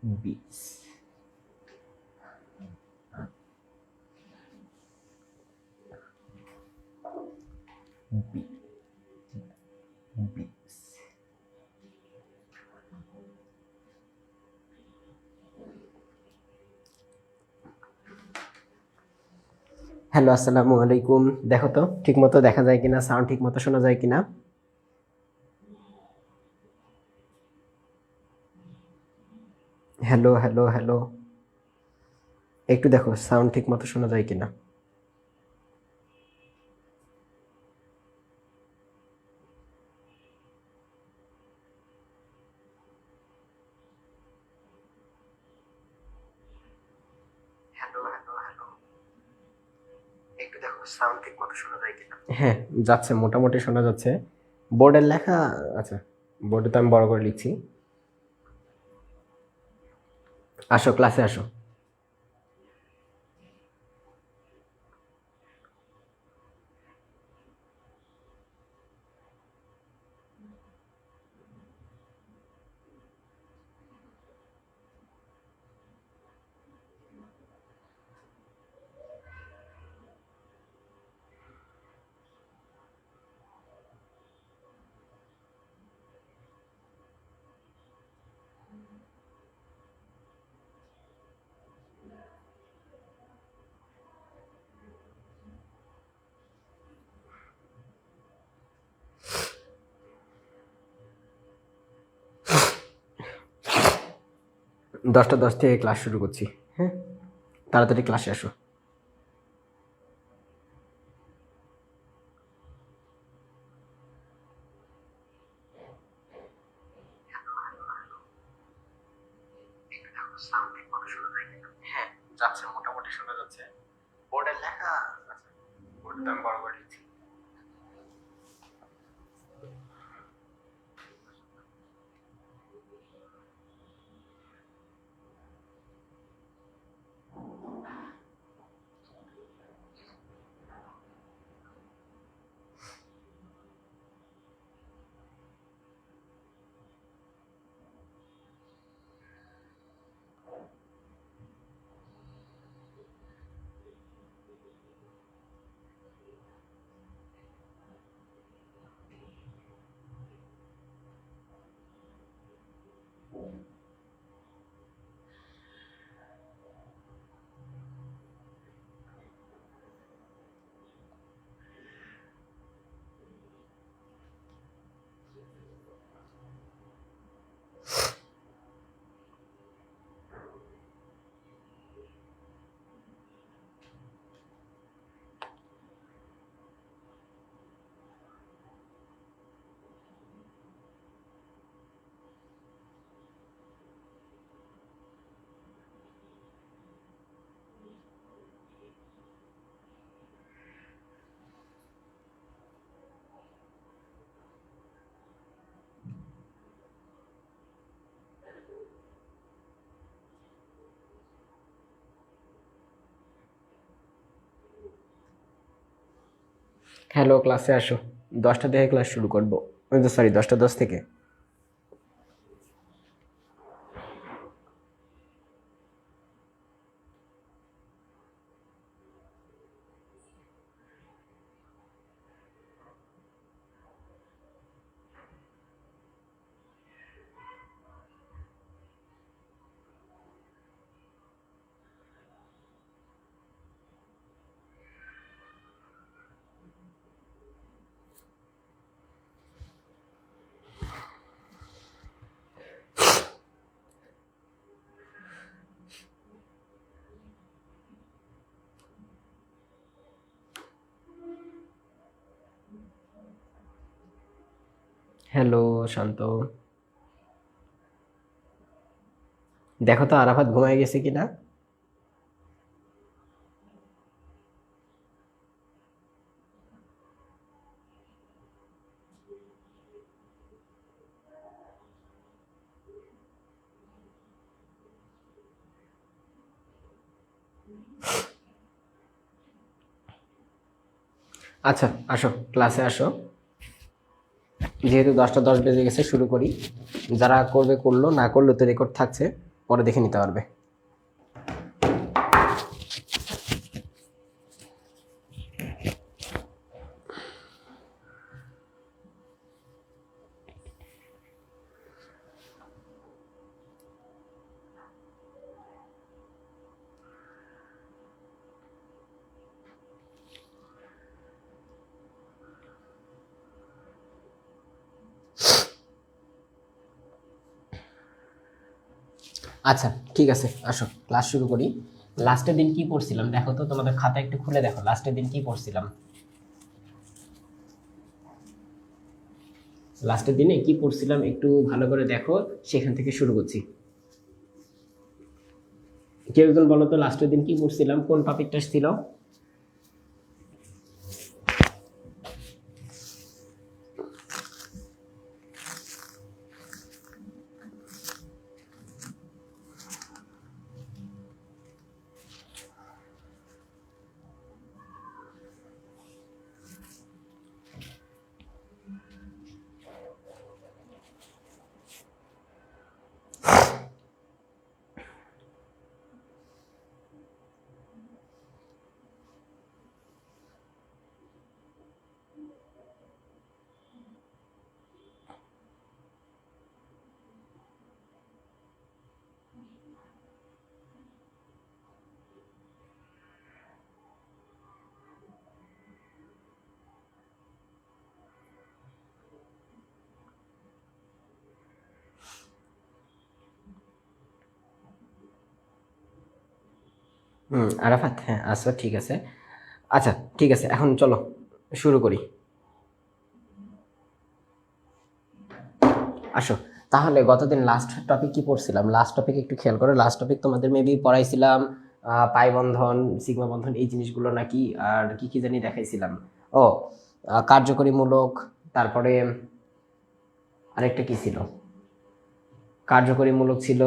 বিস বি বিস। হ্যালো, আসসালামু আলাইকুম। দেখো তো ঠিক মতো দেখা যায় কিনা, সাউন্ড ঠিক মতো শোনা যায় কিনা। হ্যালো হ্যালো হ্যালো, একটু দেখো সাউন্ড ঠিক মতো শোনা যায় কিনা। হ্যালো হ্যালো হ্যালো, একটু দেখো সাউন্ড ঠিক মতো শোনা যায় কিনা। হ্যাঁ, যাচ্ছে, মোটামুটি শোনা যাচ্ছে। বোর্ডের লেখা, আচ্ছা বোর্ডে তো আমি বড় করে লিখছি। আসো, ক্লাসে আসো। দশটা 10 থেকে ক্লাস শুরু করছি। হ্যাঁ, তাড়াতাড়ি ক্লাসে আসো। হ্যাঁ, যাচ্ছে, মোটামুটি শোনা যাচ্ছে। বোর্ডের লেখা, আচ্ছা বোর্ডে তো আমি বড় করে লিখছি। হ্যালো, ক্লাসে আসো। 10টা থেকে ক্লাস শুরু করবো। সরি, 10টা 10 থেকে। হ্যালো শান্ত, দেখো তো আরাফাত ঘুমায় গেছে কিনা। আচ্ছা আসো, ক্লাসে আসো। যেহেতু 10টা 10 বেজে গেছে, শুরু করি। যারা করবে করলো, না করলে তো রেকর্ড থাকছে, পরে দেখে নিতে পারবে। আচ্ছা ঠিক আছে, আসো ক্লাস শুরু করি। লাস্টের দিন কি পড়ছিলাম দেখো তো, তোমাদের খাতা একটু খুলে দেখো লাস্টের দিন কি পড়ছিলাম। লাস্টের দিনে কি পড়ছিলাম একটু ভালো করে দেখো, সেখান থেকে শুরু করছি। কেউ একজন বলো তো লাস্টের দিন কি পড়ছিলাম, কোন টপিকটা ছিল? আরাফাত, হ্যাঁ আচ্ছা ঠিক আছে। আচ্ছা ঠিক আছে, এখন চলো শুরু করি। আসো তাহলে গতদিন লাস্ট টপিক কি পড়ছিলাম, লাস্ট টপিক একটু খেয়াল করো। লাস্ট টপিক তোমাদের মেবি পড়াইছিলাম পাই বন্ধন, সিগমা বন্ধন, এই জিনিসগুলো নাকি, আর কি কি জানি দেখাইছিলাম। ও কার্যকরীমূলক, তারপরে আরেকটা কি ছিল, কার্যকরীমূলক ছিল,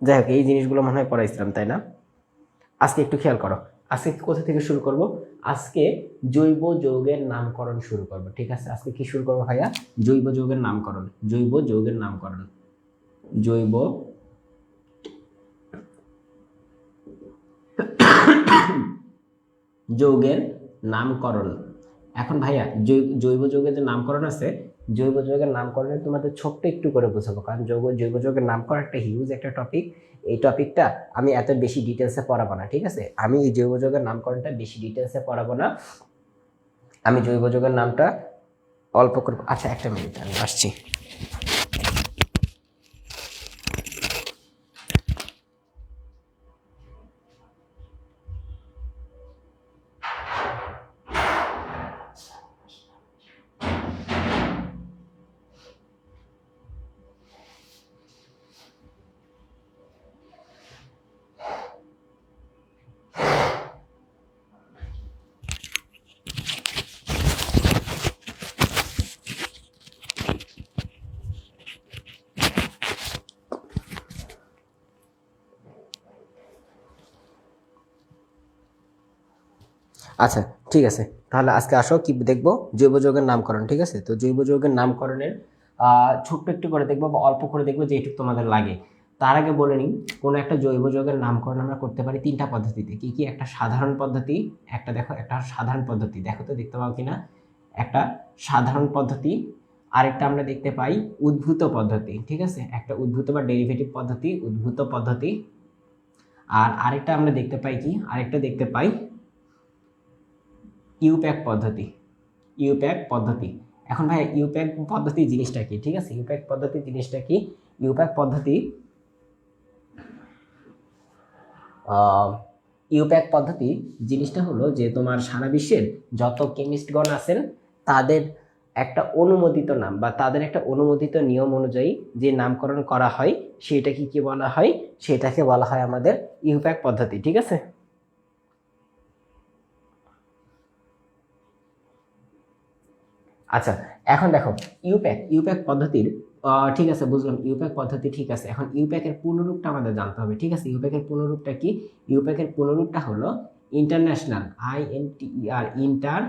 যাই হোক এই জিনিসগুলো মনে হয় পড়াইছিলাম তাই না? আজকে একটু খেয়াল করো, আজকে কোথা থেকে শুরু করব? আজকে জৈব যৌগের নামকরণ শুরু করব, ঠিক আছে? আজকে কি শুরু করবো ভাইয়া? জৈব যৌগের নামকরণ, জৈব যৌগের নামকরণ, জৈব যৌগের নামকরণ। এখন ভাইয়া জৈব যৌগের যে নামকরণ আছে, জৈব যৌগের নামকরণের তোমাদের ছোট্ট একটু করে বোঝাবো, কারণ জৈব যৌগের নামকরণ একটা হিউজ একটা টপিক। এই টপিকটা আমি এত বেশি ডিটেলসে পড়াবো না, ঠিক আছে? আমি এই জৈব যৌগের নামকরণটা বেশি ডিটেলসে পড়াবো না, আমি জৈব যৌগের নামটা অল্প করবো। আচ্ছা একটা মিনিট আমি আসছি। আচ্ছা ঠিক আছে, তাহলে আজকে আসো কি দেখবো, জৈব যৌগের নামকরণ, ঠিক আছে? তো জৈব যৌগের নামকরণের ছোট্ট একটু করে দেখবো বা অল্প করে দেখবো, যেটুকু তোমাদের লাগে। তার আগে বলে নিই, কোনো একটা জৈব যৌগের নামকরণ আমরা করতে পারি তিনটা পদ্ধতিতে। কি কি? একটা সাধারণ পদ্ধতি, একটা দেখো একটা সাধারণ পদ্ধতি, দেখো তো দেখতে পাও কিনা, একটা সাধারণ পদ্ধতি, আরেকটা আমরা দেখতে পাই উদ্ভূত পদ্ধতি, ঠিক আছে? একটা উদ্ভূত বা ডেরিভেটিভ পদ্ধতি, উদ্ভূত পদ্ধতি। আর আরেকটা আমরা দেখতে পাই কি, আরেকটা দেখতে পাই ইউপ্যাক পদ্ধতি, ইউপ্যাক পদ্ধতি। এখন ভাই ইউপ্যাক পদ্ধতি জিনিসটা কি, ঠিক আছে? ইউপ্যাক পদ্ধতি জিনিসটা কি? ইউপ্যাক পদ্ধতি, ইউপ্যাক পদ্ধতি জিনিসটা হলো যে তোমার সারা বিশ্বের যত কেমিস্টগণ আছেন তাদের একটা অনুমোদিত নাম বা তাদের একটা অনুমোদিত নিয়ম অনুযায়ী যে নামকরণ করা হয় সেটাকে কি বলা হয়? সেটাকে বলা হয় আমাদের ইউপ্যাক পদ্ধতি, ঠিক আছে? আচ্ছা এখন দেখো ইউপ্যাক পদ্ধতির ঠিক আছে বুঝলাম, ইউপ্যাক পদ্ধতি ঠিক আছে। এখন ইউপ্যাকের পূর্ণরূপটা আমাদের জানতে হবে, ঠিক আছে? ইউপ্যাকের পূর্ণরূপটা কি? ইউপ্যাকের পূর্ণরূপটা হলো international, INTER, inter,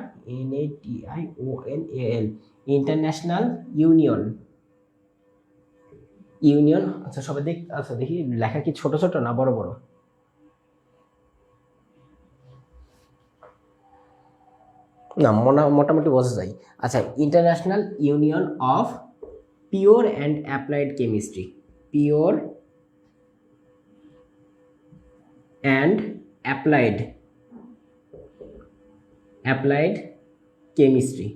NATIONAL, international union, union, আচ্ছা সবাই দেখ, আচ্ছা দেখি লেখা কি ছোট ছোট না বড় বড়? না মোটামুটি বোঝা যায়। আচ্ছা, international union of pure and applied chemistry, pure and applied applied chemistry,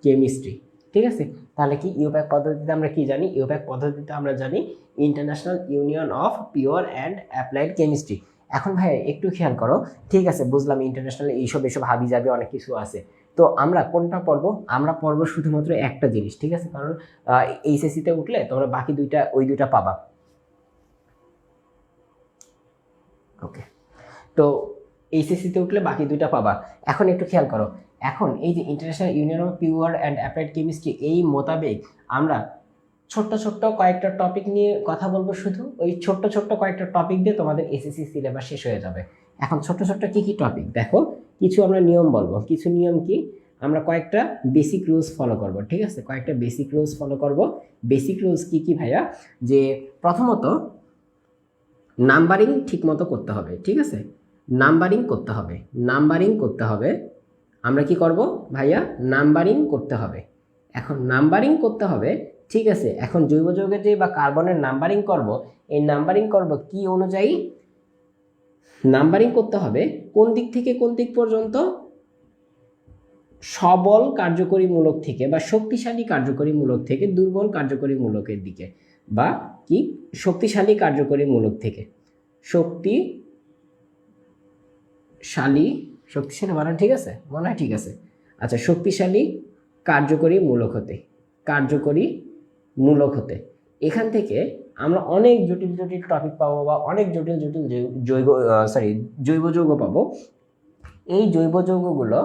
chemistry, ঠিক আছে। তাহলে কি ইউপ্যাক পদ্ধতিতে আমরা কি জানি? ইউপ্যাক পদ্ধতিতে আমরা জানি international union of pure and applied chemistry. এখন ভাই একটু খেয়াল করো, ঠিক আছে বুঝলাম ইন্টারন্যাশনাল এইসব এসব হাবি যাবে অনেক কিছু আছে, তো আমরা কোনটা পড়বো? আমরা পড়বো শুধুমাত্র একটা জিনিস, ঠিক আছে, কারণ এইচএসসিতে উঠলে তোমরা বাকি দুইটা ওই দুইটা পাবা। ওকে, তো এইচএসসিতে উঠলে বাকি দুইটা পাবা। এখন একটু খেয়াল করো, এখন এই যে international union of pure and applied chemistry, এই মোতাবেক আমরা ছোট্ট ছোট্ট কয়েকটা টপিক নিয়ে কথা বলবো, শুধু ওই ছোট্ট ছোট্ট কয়েকটা টপিক দিয়ে তোমাদের এসএসসি সিলেবাস শেষ হয়ে যাবে। এখন ছোট্ট ছোট্ট কি কি টপিক দেখো, কিছু আমরা নিয়ম বলবো, কিছু নিয়ম কি, আমরা কয়েকটা বেসিক রুলস ফলো করব, ঠিক আছে, কয়েকটা বেসিক রুলস ফলো করব। বেসিক রুলস কি কি ভাইয়া? যে প্রথমত নাম্বারিং ঠিক মতো করতে হবে, ঠিক আছে, নাম্বারিং করতে হবে, নাম্বারিং করতে হবে। আমরা কি করব ভাইয়া? নাম্বারিং করতে হবে। এখন নাম্বারিং করতে হবে, ঠিক আছে। এখন জৈব যৌগের যে বা কার্বনের নাম্বারিং করব, এই নাম্বারিং করব কি অনুযায়ী? নাম্বারিং করতে হবে কোন দিক থেকে কোন দিক পর্যন্ত? সবল কার্যকরী মূলক থেকে বা শক্তিশালী কার্যকরী মূলক থেকে দুর্বল কার্যকরী মূলকের দিকে, বা কি শক্তিশালী কার্যকরী মূলক থেকে শক্তিশালী, শক্তিশালী বানান ঠিক আছে, মনে হয় ঠিক আছে। আচ্ছা, শক্তিশালী কার্যকরী মূলক হতে, কার্যকরী মূলক হতে। এখান থেকে আমরা অনেক জটিল জটিল টপিক পাবো বা অনেক জটিল জটিল জৈব যৌগ পাবো। এই জৈব যৌগগুলো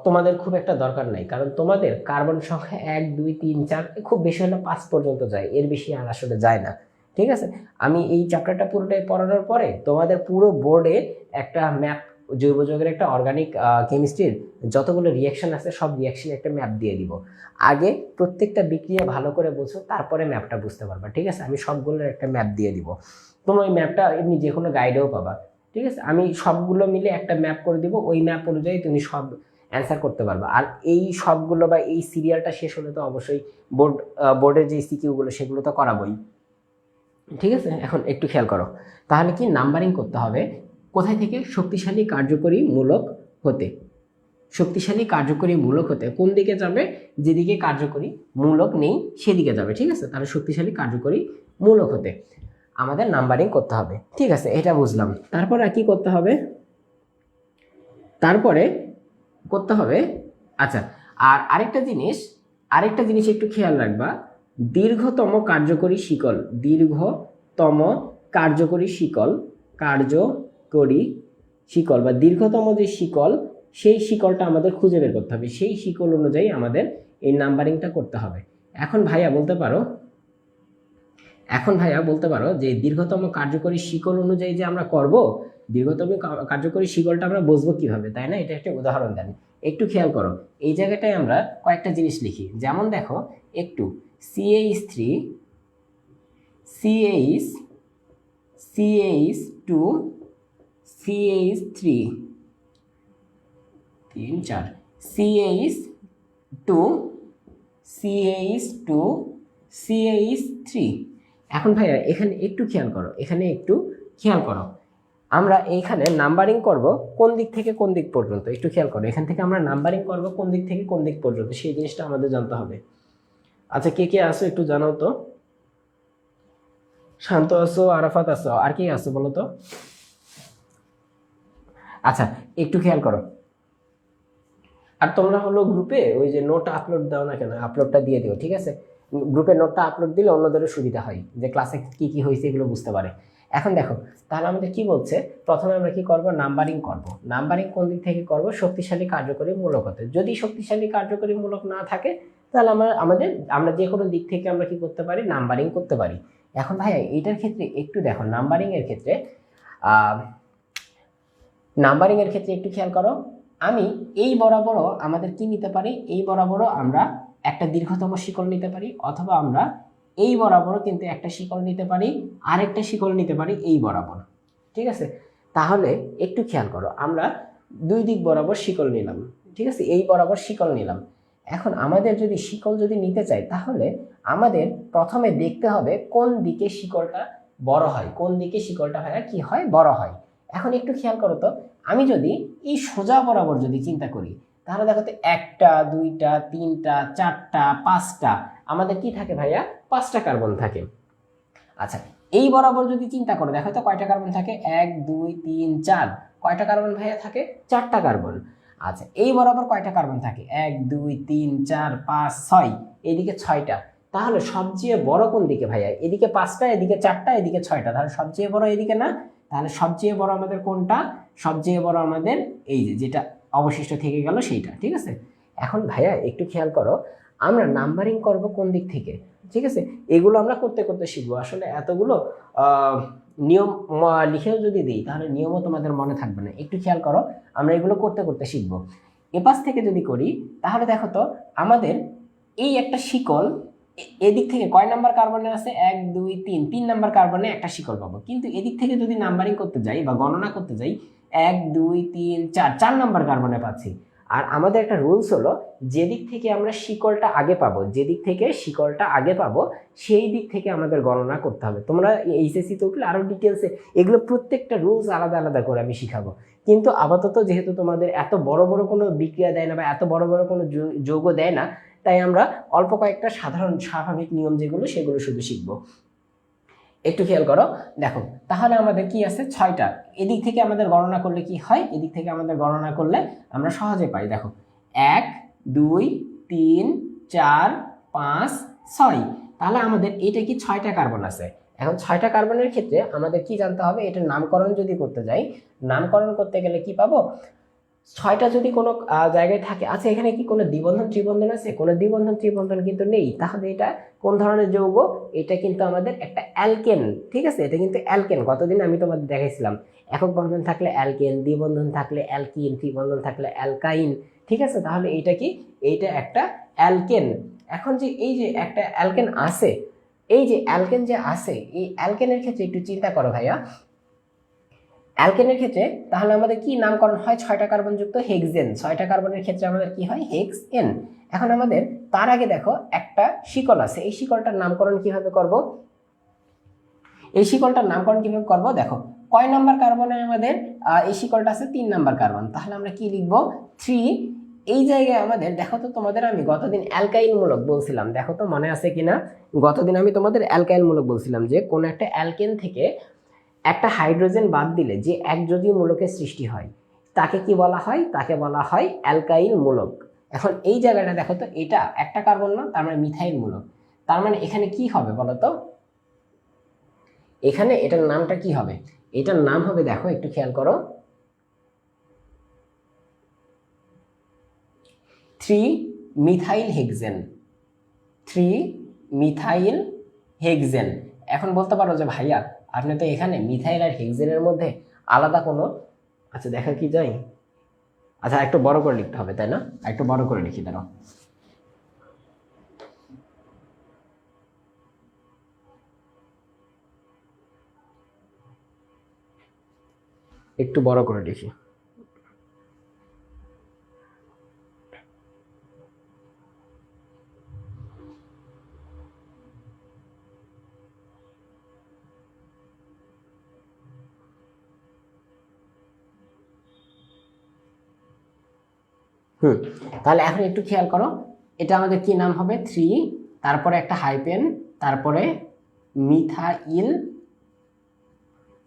তোমাদের খুব একটা দরকার নাই, কারণ তোমাদের কার্বন সংখ্যা 1 2 3 4 খুব বেশি হলে 5 পর্যন্ত যায়, এর বেশি আর আসলে যায় না, ঠিক আছে। আমি এই চ্যাপ্টারটা পুরোটাই পড়ানোর পরে তোমাদের পুরো বোর্ডে একটা ম্যাপ, জৈব যৌগের একটা অর্গানিক কেমিস্ট্রির যতগুলো রিয়াকশন আছে সব রিয়াকশন একটা ম্যাপ দিয়ে দিব। আগে প্রত্যেকটা বিক্রিয়া ভালো করে বুঝো, তারপরে ম্যাপটা বুঝতে পারবা, ঠিক আছে। আমি সবগুলোর একটা ম্যাপ দিয়ে দিব, তোমরা ওই ম্যাপটা এমনি যে কোনো গাইডেও পাবা, ঠিক আছে। আমি সবগুলো মিলে একটা ম্যাপ করে দিব, ওই ম্যাপ অনুযায়ী তুমি সব অ্যান্সার করতে পারবা। আর এই সবগুলো বা এই সিরিয়ালটা শেষ হলে তো অবশ্যই বোর্ডের যে সিকিউগুলো সেগুলো তো করাবোই, ঠিক আছে। এখন একটু খেয়াল করো, তাহলে কি নাম্বারিং করতে হবে কোথায় থেকে? শক্তিশালী কার্যকরী মূলক হতে, শক্তিশালী কার্যকরী মূলক হতে কোন দিকে যাবে? যেদিকে কার্যকরী মূলক নেই সেদিকে যাবে, ঠিক আছে। তাহলে শক্তিশালী কার্যকরী মূলক হতে আমাদের নাম্বারিং করতে হবে, ঠিক আছে, এটা বুঝলাম। তারপর আর কি করতে হবে? তারপরে করতে হবে, আচ্ছা, আর আরেকটা জিনিস একটু খেয়াল রাখবা, দীর্ঘতম কার্যকরী শিকল, দীর্ঘতম কার্যকরী শিকল, কার্যকরী শিকল বা দীর্ঘতম যে শিকল, সেই শিকলটা আমাদের খুঁজে বের করতে হবে, সেই শিকল অনুযায়ী আমাদের এই নাম্বারিংটা করতে হবে। এখন ভাইয়া বলতে পারো যে দীর্ঘতম কার্যকরী শিকল অনুযায়ী যে আমরা করব, দীর্ঘতম কার্যকরী শিকলটা আমরা বুঝবো কিভাবে, তাই না? এটা একটা উদাহরণ দেন, একটু খেয়াল করো। এই জায়গাটায় আমরা কয়েকটা জিনিস লিখি, যেমন দেখো একটু CH3 CH CH2 CH3 3 4 CH2 CH2 CH3। এখন ভাইয়া এখানে একটু খেয়াল করো, আমরা এইখানে নাম্বারিং করব কোন দিক থেকে কোন দিক পর্যন্ত, একটু খেয়াল করো, এখান থেকে আমরা নাম্বারিং করব কোন দিক থেকে কোন দিক পর্যন্ত, সেই জিনিসটা আমাদের জানতে হবে। আচ্ছা, কে কে আসো একটু জানাও তো। শান্ত আসো, আরাফাত আসো, আর কি আসো বলো তো। আচ্ছা, একটু খেয়াল করো, আর তোমরা হলো গ্রুপে ওই যে নোট আপলোড দাও না কেন, আপলোডটা দিয়ে দিও, ঠিক আছে। গ্রুপে নোটটা আপলোড দিলে অন্যদেরও সুবিধা হয়, যে ক্লাসে কি কি হয়েছে এগুলো বুঝতে পারে। এখন দেখো, তাহলে আমাদের কি বলছে, প্রথমে আমরা কি করব? নাম্বারিং করব। নাম্বারিং কোন দিক থেকে করব? শক্তিশালী কার্যকরী মূলক হতে। যদি শক্তিশালী কার্যকরী মূলক না থাকে, তাহলে আমরা যে কোনো দিক থেকে আমরা কি করতে পারি? নাম্বারিং করতে পারি। এখন ভাইয়া এইটার ক্ষেত্রে একটু দেখো, নাম্বারিং এর ক্ষেত্রে একটু খেয়াল করো, আমি এই বরাবরও আমাদের কি নিতে পারি? এই বরাবরও আমরা একটা দীর্ঘতম শিকল নিতে পারি, অথবা আমরা এই বরাবর কিন্তু একটা শিকল নিতে পারি, আরেকটা শিকল নিতে পারি এই বরাবর। ঠিক আছে, তাহলে একটু খেয়াল করো, আমরা দুই দিক বরাবর শিকল নিলাম, ঠিক আছে, এই বরাবর শিকল নিলাম। এখন আমাদের যদি শিকল যদি নিতে চাই, তাহলে আমাদের প্রথমে দেখতে হবে কোন দিকে শিকলটা বড় হয়, কোন দিকে শিকলটা হয় কি হয় বড় হয়। এখন একটু খেয়াল করো তো, আমি যদি এই সোজা বরাবর যদি চিন্তা করি, তাহলে দেখো তো একটা, দুইটা, তিনটা, চারটা, পাঁচটা, আমাদের কি থাকে ভাইয়া? পাঁচটা কার্বন থাকে। আচ্ছা, এই বরাবর যদি চিন্তা করো, দেখো তো কয়টা কার্বন থাকে? 1 2 3 4, কয়টা কার্বন ভাইয়া থাকে? 4টা কার্বন। আচ্ছা, এই বরাবর কয়টা কার্বন থাকে? 1 2 3 4 5 6, এইদিকে 6টা। তাহলে সবচেয়ে বড় কোন দিকে ভাইয়া? এদিকে 5টা, এদিকে 4টা, এদিকে 6টা, তাহলে সবচেয়ে বড় এদিকে না? তাহলে সবচেয়ে বড় আমাদের কোনটা? সবচেয়ে বড় আমাদের এই যে যেটা অবশিষ্ট থেকে গেল সেইটা। ঠিক আছে, এখন ভাইয়া একটু খেয়াল করো, আমরা নাম্বারিং করব কোন দিক থেকে? ঠিক আছে, এগুলো আমরা করতে করতে শিখবো। আসলে এতগুলো নিয়ম লিখেও যদি দিই, তাহলে নিয়মও তোমাদের মনে থাকবে না। একটু খেয়াল করো, আমরা এগুলো করতে করতে শিখবো। এপাশ থেকে যদি করি, তাহলে দেখো তো আমাদের এই একটা শিকল এদিক থেকে কয় নাম্বার কার্বনে আছে? 1 2 3, 3 নাম্বার কার্বনে একটা শিকল পাবো। কিন্তু এদিক থেকে যদি নাম্বারিং করতে যাই বা গণনা করতে যাই, 1 2 3 4, 4 নাম্বার কার্বনে পাচ্ছি। আর আমাদের একটা রুলস হলো, যেদিক থেকে আমরা শিকলটা আগে পাবো, যেদিক থেকে শিকলটা আগে পাবো, সেই দিক থেকে আমাদের গণনা করতে হবে। তোমরা এইচএসসি তো উঠলে আরো ডিটেলসে এগুলো প্রত্যেকটা রুলস আলাদা আলাদা করে আমি শিখাবো। কিন্তু আপাতত যেহেতু তোমাদের এত বড় বড় কোনো বিক্রিয়া দেয় না বা এত বড় বড় কোনো যৌগ দেয় না, তাই আমরা অল্প কয়েকটা সাধারণ স্বাভাবিক নিয়ম যেগুলো, সেগুলো শুধু শিখবো। একটু খেয়াল করো, দেখো তাহলে আমাদের কি আছে? 6টা। এদিক থেকে আমাদের গণনা করলে কি হয়? এদিক থেকে আমাদের গণনা করলে আমরা সহজে পাই। দেখো 1 2 3 4 5 6, তাহলে আমাদের এটা কি 6টা কার্বন আছে। এখন 6টা কার্বনের ক্ষেত্রে আমাদের কি জানতে হবে? এটার নামকরণ যদি করতে যাই, নামকরণ করতে গেলে কি পাবো? 6টা যদি কোনো জায়গায় থাকে, আচ্ছা এখানে কি কোনো দ্বিবন্ধন ত্রিবন্ধন আছে? কোনো দ্বিবন্ধন ত্রিবন্ধন কিন্তু নেই। তাহলে এটা কোন ধরনের যৌগ? এটা কিন্তু আমাদের একটা অ্যালকেন। ঠিক আছে, এটা কিন্তু অ্যালকেন। গতদিন আমি তোমাদের দেখাইছিলাম, একক বন্ধন থাকলে অ্যালকেন, দ্বিবন্ধন থাকলে অ্যালকিন, ত্রিবন্ধন থাকলে অ্যালকাইন। ঠিক আছে, তাহলে এইটা কি? এইটা একটা অ্যালকেন। এখন যে এই যে একটা অ্যালকেন আছে, এই যে অ্যালকেন যে আছে, এই অ্যালকেনের ক্ষেত্রে একটু চিন্তা করো ভাইয়া, অ্যালকেনের ক্ষেত্রে তাহলে আমাদের কি নামকরণ হয়? 6টা কার্বন যুক্ত হেক্সেন। 6টা কার্বনের ক্ষেত্রে আমাদের কি হয়? হেক্সেন। এখন আমাদের তার আগে দেখো একটা শিকল আছে, এই শিকলটার নামকরণ কিভাবে করব? এই শিকলটার নামকরণ কিভাবে করব? দেখো কয় নাম্বার কার্বনে আমাদের এই শিকলটা আছে? 3 নাম্বার কার্বন। তাহলে আমরা কি লিখবো? 3। এই জায়গায় আমাদের দেখো তো, তোমাদের আমি গতদিন অ্যালকাইল মূলক বলছিলাম, দেখো তো মনে আছে কিনা? গতদিন আমি তোমাদের অ্যালকাইল মূলক বলছিলাম যে কোন একটা অ্যালকেন থেকে একটা হাইড্রোজেন বাদ দিলে যে একযোজীয় মূলকের সৃষ্টি হয়, তাকে কি বলা হয়? তাকে বলা হয় অ্যালকাইল মূলক। এখন এই জায়গাটা দেখো তো, এটা একটা কার্বন না, তার মানে মিথাইল মূলক। তার মানে এখানে কি হবে বলো তো? এখানে এটার নামটা কি হবে? এটার নাম হবে, দেখো একটু খেয়াল করো, 3-মিথাইল হেক্সেন। 3-মিথাইল হেক্সেন। এখন বলতে পারো যে ভাইয়া আপনি তো এখানে মিথাইল আর হেক্সেনের মধ্যে আলাদা কোনো, আচ্ছা দেখা কি যায়, আচ্ছা একটু বড় করে লিখতে হবে তাই না? একটু বড় করে লিখি, দাঁড়াও। একটু বড় করে লিখি। তাহলে এখন একটু খেয়াল করো, এটা আমাদের কি নাম হবে? 3, তারপরে একটা হাইপেন, তারপরে মিথাইল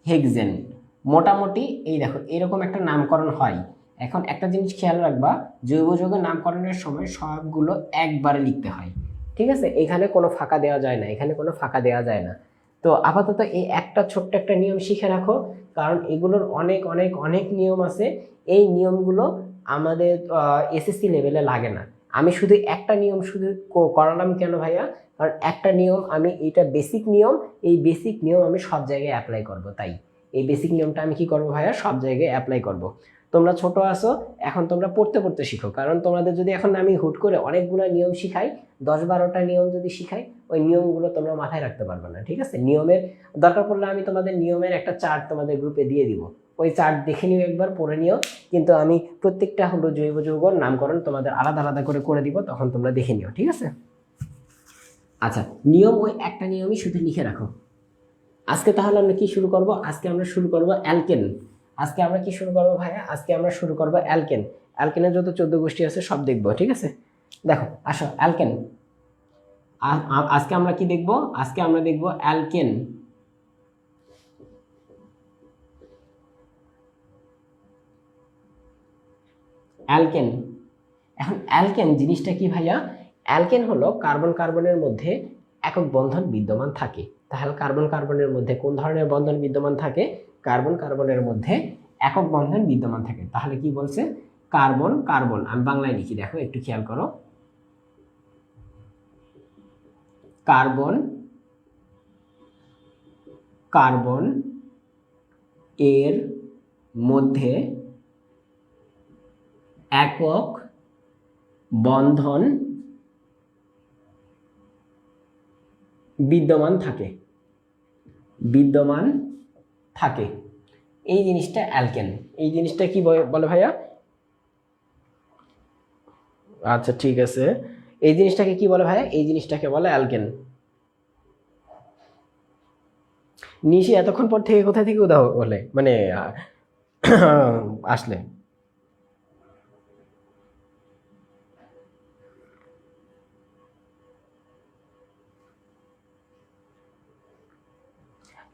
হেক্সেন। মোটামুটি এই দেখো এরকম একটা নামকরণ হয়। এখন একটা জিনিস খেয়াল রাখবা, জৈব যৌগের নামকরণের সময় সবগুলো একবারে লিখতে হয়। ঠিক আছে, এখানে কোনো ফাঁকা দেওয়া যায় না, এখানে কোনো ফাঁকা দেওয়া যায় না। তো আপাতত এই একটা ছোট্ট একটা নিয়ম শিখে রাখো, কারণ এগুলোর অনেক অনেক অনেক নিয়ম আছে। এই নিয়মগুলো আমাদের এসএসসি লেভেলে লাগে না। আমি শুধু একটা নিয়ম শুধু করালাম কেন ভাইয়া? কারণ একটা নিয়ম আমি, এটা বেসিক নিয়ম, এই বেসিক নিয়ম আমি সব জায়গায় অ্যাপ্লাই করব। তাই এই বেসিক নিয়মটা আমি কি করব ভাইয়া? সব জায়গায় অ্যাপ্লাই করব। তো তোমরা ছোট আছো, এখন তোমরা পড়তে পড়তে শিখো। কারণ তোমাদের যদি এখন আমি হুট করে অনেকগুলো নিয়ম শিখাই, 10-12টা নিয়ম যদি শিখাই, ওই নিয়মগুলো তোমরা মাথায় রাখতে পারবে না, ঠিক আছে? নিয়মের দরকার পড়লে আমি তোমাদের নিয়মের একটা চার্ট তোমাদের গ্রুপে দিয়ে দিব, ওই চার্ট দেখে নিও, একবার পড়ে নিও। কিন্তু আমি প্রত্যেকটা হলো জৈব যৌগর নামকরণ তোমাদের আলাদা আলাদা করে দিব, তখন তোমরা দেখে নিও, ঠিক আছে? আচ্ছা, নিয়ম ওই একটা নিয়মই শুধু লিখে রাখো। আজকে তাহলে আমরা কি শুরু করব? আজকে আমরা শুরু করব অ্যালকেন। আজকে আমরা কি শুরু করব ভাইয়া? আজকে আমরা শুরু করব অ্যালকেন। অ্যালকেনের যত 14 গোষ্ঠী আছে সব দেখবো, ঠিক আছে? দেখো, আসো অ্যালকেন। আজকে আমরা কি দেখব? আজকে আমরা দেখব অ্যালকেন। অ্যালকেন। এখন অ্যালকেন জিনিসটা কি ভাইয়া? অ্যালকেন হলো কার্বন কার্বনের মধ্যে একক বন্ধন বিদ্যমান থাকে। তাহলে কার্বন কার্বনের মধ্যে কোন ধরনের বন্ধন বিদ্যমান থাকে? কার্বন কার্বনের মধ্যে একক বন্ধন বিদ্যমান থাকে। তাহলে কি বলছে? Carbon carbon. আমি বাংলায় লিখি, দেখো একটু খেয়াল করো। কার্বন কার্বন এর মধ্যে একক বন্ধন বিদ্যমান থাকে, বিদ্যমান থাকে। এই জিনিসটা অ্যালকেন। এই জিনিসটা কি বলে ভাইয়া? আচ্ছা ঠিক আছে, এই জিনিসটাকে কি বলে ভাইয়া? এই জিনিসটাকে বলে অ্যালকেন। নিশি এতক্ষণ পর থেকে কোথায় থেকে উদা বলে মানে আসলে?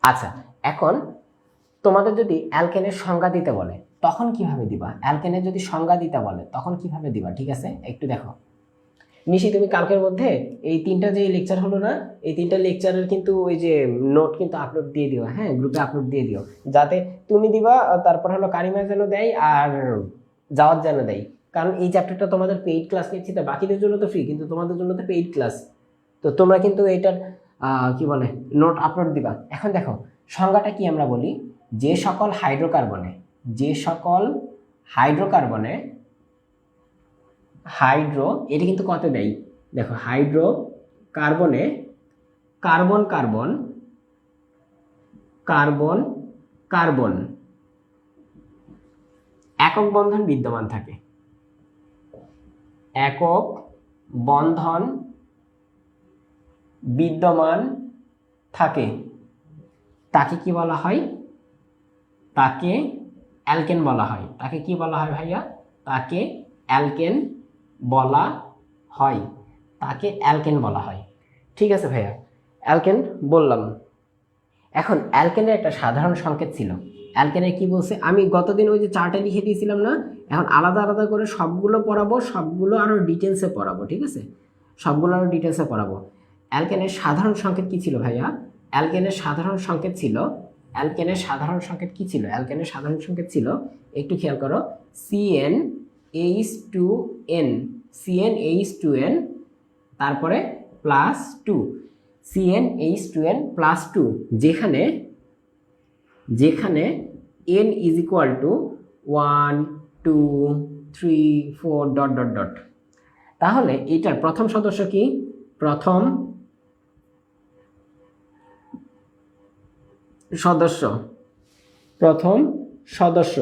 আচ্ছা, এখন তোমাদের যদি অ্যালকেনের সংজ্ঞা দিতে বলে তখন কিভাবে দিবা? অ্যালকেনের যদি সংজ্ঞা দিতে বলে তখন কিভাবে দিবা? ঠিক আছে, একটু দেখো নিশি, তুমি কালকের মধ্যে এই 3টা যে লেকচার হলো না, এই 3টা লেকচারের কিন্তু ওই যে নোট কিন্তু আপলোড দিয়ে দিও, হ্যাঁ, গ্রুপে আপলোড দিয়ে দিও, যাতে তুমি দিবা, তারপর হলো কারিমা যেন দেয়, আর জাওয়াত যেন দেয়। কারণ এই চ্যাপ্টারটা তোমাদের পেইড ক্লাস নিচ্ছি, তো বাকিদের জন্য তো ফ্রি, কিন্তু তোমাদের জন্য তো পেইড ক্লাস। তো তোমরা কিন্তু এইটার কি বলে নোট আপলোড দিবা। এখন দেখো সংজ্ঞাটা কি আমরা বলি? যে সকল হাইড্রোকার্বনে, যে সকল হাইড্রোকার্বনে, হাইড্রো এটা কিন্তু কত দেয় দেখো, হাইড্রো কার্বনে কার্বন কার্বন কার্বন কার্বন একক বন্ধন বিদ্যমান থাকে, একক বন্ধন বিদ্যমান থাকে, তাকে কি বলা হয়? তাকে অ্যালকেন বলা হয়। তাকে কি বলা হয় ভাইয়া? তাকে অ্যালকেন বলা হয়। তাকে অ্যালকেন বলা হয়। ঠিক আছে ভাইয়া, অ্যালকেন বললাম। এখন অ্যালকেনের একটা সাধারণ সংকেত ছিল। অ্যালকেনের কি বলছে? আমি গতদিন ওই যে চার্টে লিখে দিয়েছিলাম না, এখন আলাদা আলাদা করে সবগুলো পড়াবো, সবগুলো আরও ডিটেলসে পড়াবো, ঠিক আছে? সবগুলো আরও ডিটেলসে পড়াবো। অ্যালকেনের সাধারণ সংকেত কি ছিল ভাইয়া? অ্যালকেনের সাধারণ সংকেত ছিল, অ্যালকেনের সাধারণ সংকেত কি ছিল? অ্যালকেনের সাধারণ সংকেত ছিল, একটু খেয়াল করো, CnH2n, CnH2n, তারপরে +2, CnH2n +2, যেখানে যেখানে n is equal to 1 2 3 4 dot dot dot. তাহলে এটার প্রথম সদস্য কি? প্রথম সদস্য, প্রথম সদস্য,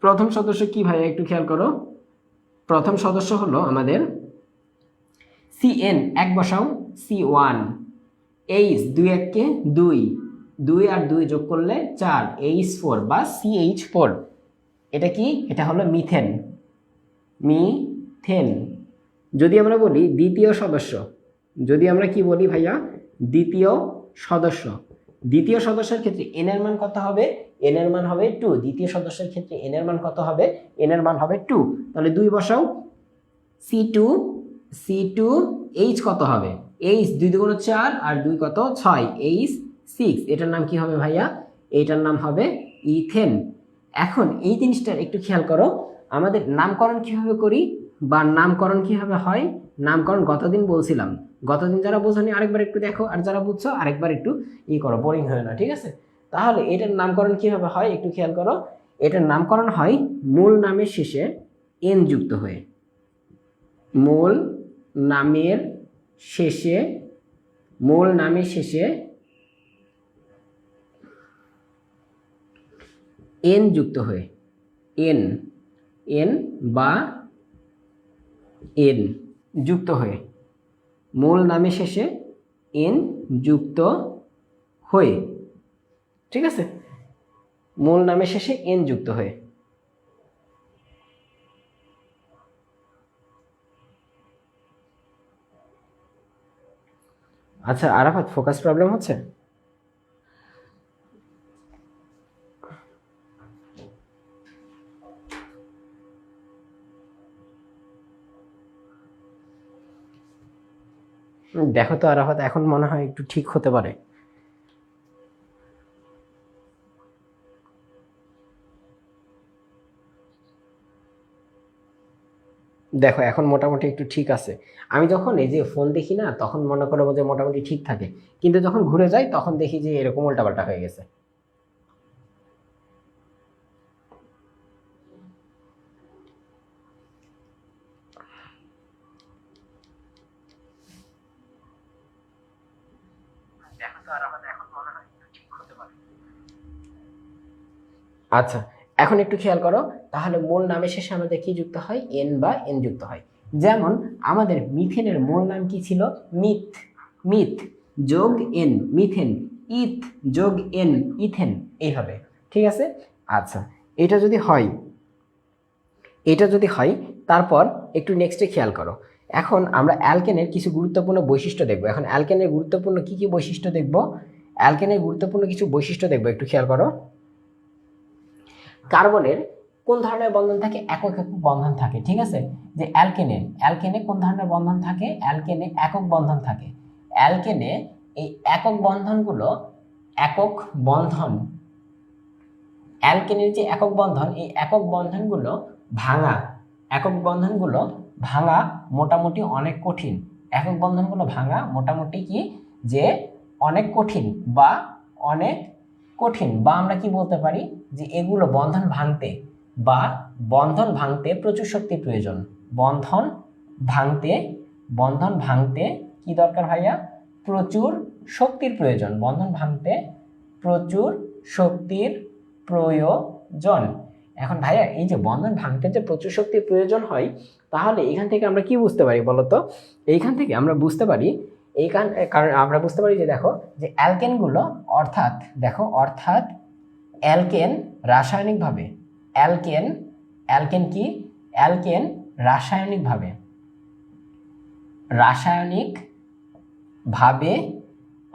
প্রথম সদস্য কি ভাইয়া? একটু খেয়াল করো, প্রথম সদস্য হলো আমাদের Cn, এক বসাও, C1, H 2 1 2, 2 আর 2 যোগ করলে 4, H4 বা CH4। এটা কি? এটা হলো মিথেন, মিথেন। যদি আমরা বলি দ্বিতীয় সদস্য, যদি আমরা কি বলি ভাইয়া? দ্বিতীয় সদস্য, দ্বিতীয় সদস্যের ক্ষেত্রে n এর মান কত হবে? n এর মান হবে 2। দ্বিতীয় সদস্যের ক্ষেত্রে n এর মান কত হবে? n এর মান হবে 2। তাহলে 2 বসাও, C2, H কত হবে? H 2 2 4 আর 2 কত? 6, H6। এটার নাম কি হবে ভাইয়া? এটার নাম হবে ইথেন। এখন এই জিনিসটার একটু খেয়াল করো, আমাদের নামকরণ কিভাবে করি বা নামকরণ কিভাবে হয়? নামকরণ গতদিন বলছিলাম, গতদিন যারা বোঝনি আরেকবার একটু দেখো, আর যারা বুঝছো আরেকবার একটু করো, বোরিং হয় না, ঠিক আছে? তাহলে এটার নামকরণ কিভাবে হয় একটু খেয়াল করো। এটার নামকরণ হয় মূল নামের শেষে এন যুক্ত হয়ে। মূল নামের শেষে এন যুক্ত হয়ে, এন এন বা এন যুক্ত হয়ে, মূল নামের শেষে এন যুক্ত হয়ে, ঠিক আছে, মূল নামের শেষে এন যুক্ত হয়ে। আচ্ছা আরাফাত, ফোকাস প্রবলেম হচ্ছে? দেখো তো আরাফাত, এখন মনে হয় একটু ঠিক হতে পারে। দেখো এখন মোটামুটি একটু ঠিক আছে। আমি যখন এই যে ফোন দেখি না, তখন মনে করবো যে মোটামুটি ঠিক থাকে, কিন্তু যখন ঘুরে যাই তখন দেখি যে এরকম উল্টাপাল্টা হয়ে গেছে। আচ্ছা এখন একটু খেয়াল করো, তাহলে মূল নামের শেষে আমাদের কি যুক্ত হয়? এন বা এন যুক্ত হয়। যেমন আমাদের মিথেনের মূল নাম কি ছিল? মিথ। মিথ যোগ এন মিথেন, ইথ যোগ এন ইথেন, এইভাবে, ঠিক আছে। আচ্ছা এটা যদি হয়, তারপর একটু নেক্সটে খেয়াল করো। এখন আমরা অ্যালকেনের কিছু গুরুত্বপূর্ণ বৈশিষ্ট্য দেখব। এখন অ্যালকেনের গুরুত্বপূর্ণ কি কি বৈশিষ্ট্য দেখব? অ্যালকেনের গুরুত্বপূর্ণ কিছু বৈশিষ্ট্য দেখব, একটু খেয়াল করো। কার্বনের কোন ধরনের বন্ধন থাকে? একক একক বন্ধন থাকে, ঠিক আছে। যে অ্যালকেনে কোন ধরনের বন্ধন থাকে? অ্যালকেনে একক বন্ধন থাকে। অ্যালকেনে এই একক বন্ধনগুলো, একক বন্ধন, অ্যালকেনের যে একক বন্ধন, এই একক বন্ধনগুলো ভাঙা, একক বন্ধনগুলো ভাঙা মোটামুটি অনেক কঠিন। একক বন্ধনগুলো ভাঙা মোটামুটি কি, যে অনেক কঠিন, বা অনেক কঠিন, বা আমরা কি বলতে পারি যে এগুলো বন্ধন ভাঙতে প্রচুর শক্তি প্রয়োজন। বন্ধন ভাঙতে কি দরকার ভাইয়া? প্রচুর শক্তির প্রয়োজন। বন্ধন ভাঙতে প্রচুর শক্তির প্রয়োজন। এখন ভাইয়া এই যে বন্ধন ভাঙতে যে প্রচুর শক্তির প্রয়োজন হয়, তাহলে এখান থেকে আমরা কি বুঝতে পারি বলতো? এইখান থেকে আমরা বুঝতে পারি, কারণ আমরা বুঝতে পারি যে দেখো, যে অ্যালকেনগুলো, অর্থাৎ অ্যালকেন রাসায়নিকভাবে, অ্যালকেন কি? অ্যালকেন রাসায়নিকভাবে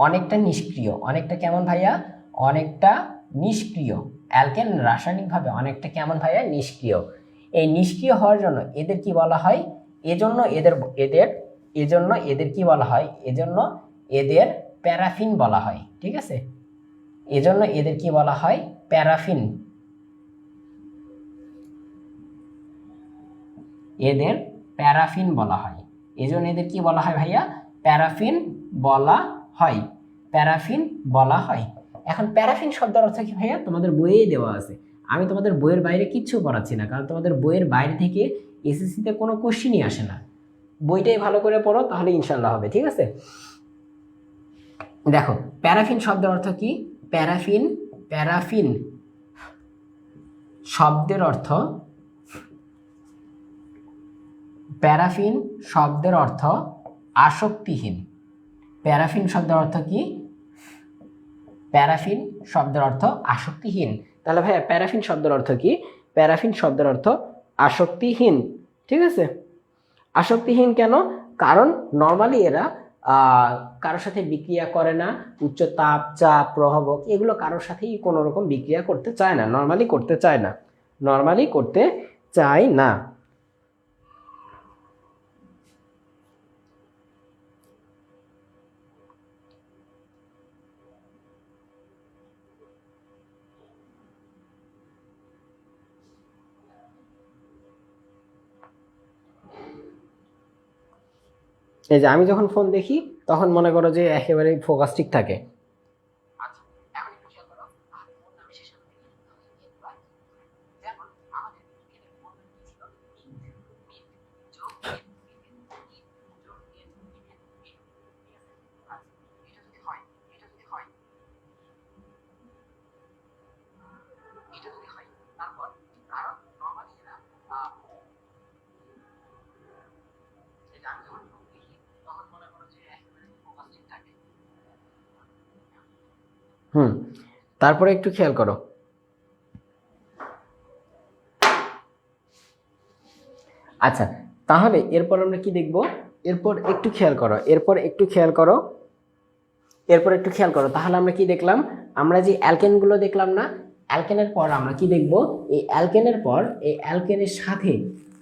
অনেকটা নিষ্ক্রিয়। অনেকটা কেমন ভাইয়া? অনেকটা নিষ্ক্রিয়। অ্যালকেন রাসায়নিকভাবে অনেকটা কেমন ভাইয়া? নিষ্ক্রিয়। এই নিষ্ক্রিয় হওয়ার জন্য এদের কি বলা হয়? এজন্য এদের কি বলা হয়? এজন্য এদের প্যারাফিন বলা হয়, ঠিক আছে। এজন্য এদের কি বলা হয়? প্যারাফিন। এদের প্যারাফিন বলা হয়। এজন্য এদের কি বলা হয় ভাইয়া? প্যারাফিন বলা হয়। প্যারাফিন বলা হয়। এখন প্যারাফিন শব্দের অর্থ কি ভাইয়া? তোমাদের বইয়েই দেওয়া আছে। আমি তোমাদের বইয়ের বাইরে কিচ্ছু পড়াচ্ছি না, কারণ তোমাদের বইয়ের বাইরে থেকে এসএসসিতে কোনো কোশ্চেনই আসে না। বইটাই ভালো করে পড়ো, তাহলে ইনশাল্লাহ হবে, ঠিক আছে। দেখো প্যারাফিন শব্দের অর্থ কি? প্যারাফিন শব্দের অর্থ, প্যারাফিন শব্দের অর্থ আসক্তিহীন। প্যারাফিন শব্দের অর্থ কি? প্যারাফিন শব্দের অর্থ আসক্তিহীন। তাহলে ভাইয়া প্যারাফিন শব্দের অর্থ কি? প্যারাফিন শব্দের অর্থ আসক্তিহীন, ঠিক আছে। আসক্তিহীন কেন? কারণ নর্মালি এরা কারোর সাথে বিক্রিয়া করে না। উচ্চ তাপ, চাপ, প্রভাবক এগুলো কারোর সাথেই কোনো রকম বিক্রিয়া করতে চায় না, নর্মালি করতে চায় না। এই যে আমি যখন ফোন দেখি, তখন মনে করো যে একেবারে ফোকাস ঠিক থাকে। হুম, তারপরে একটু খেয়াল করো, আচ্ছা তাহলে এরপর আমরা কি দেখব, এরপর একটু খেয়াল করো, তাহলে আমরা কি দেখলাম, আমরা যে অ্যালকেনগুলো দেখলাম না, অ্যালকেনের পর আমরা কি দেখব, এই অ্যালকেনের পর এই অ্যালকেনের সাথে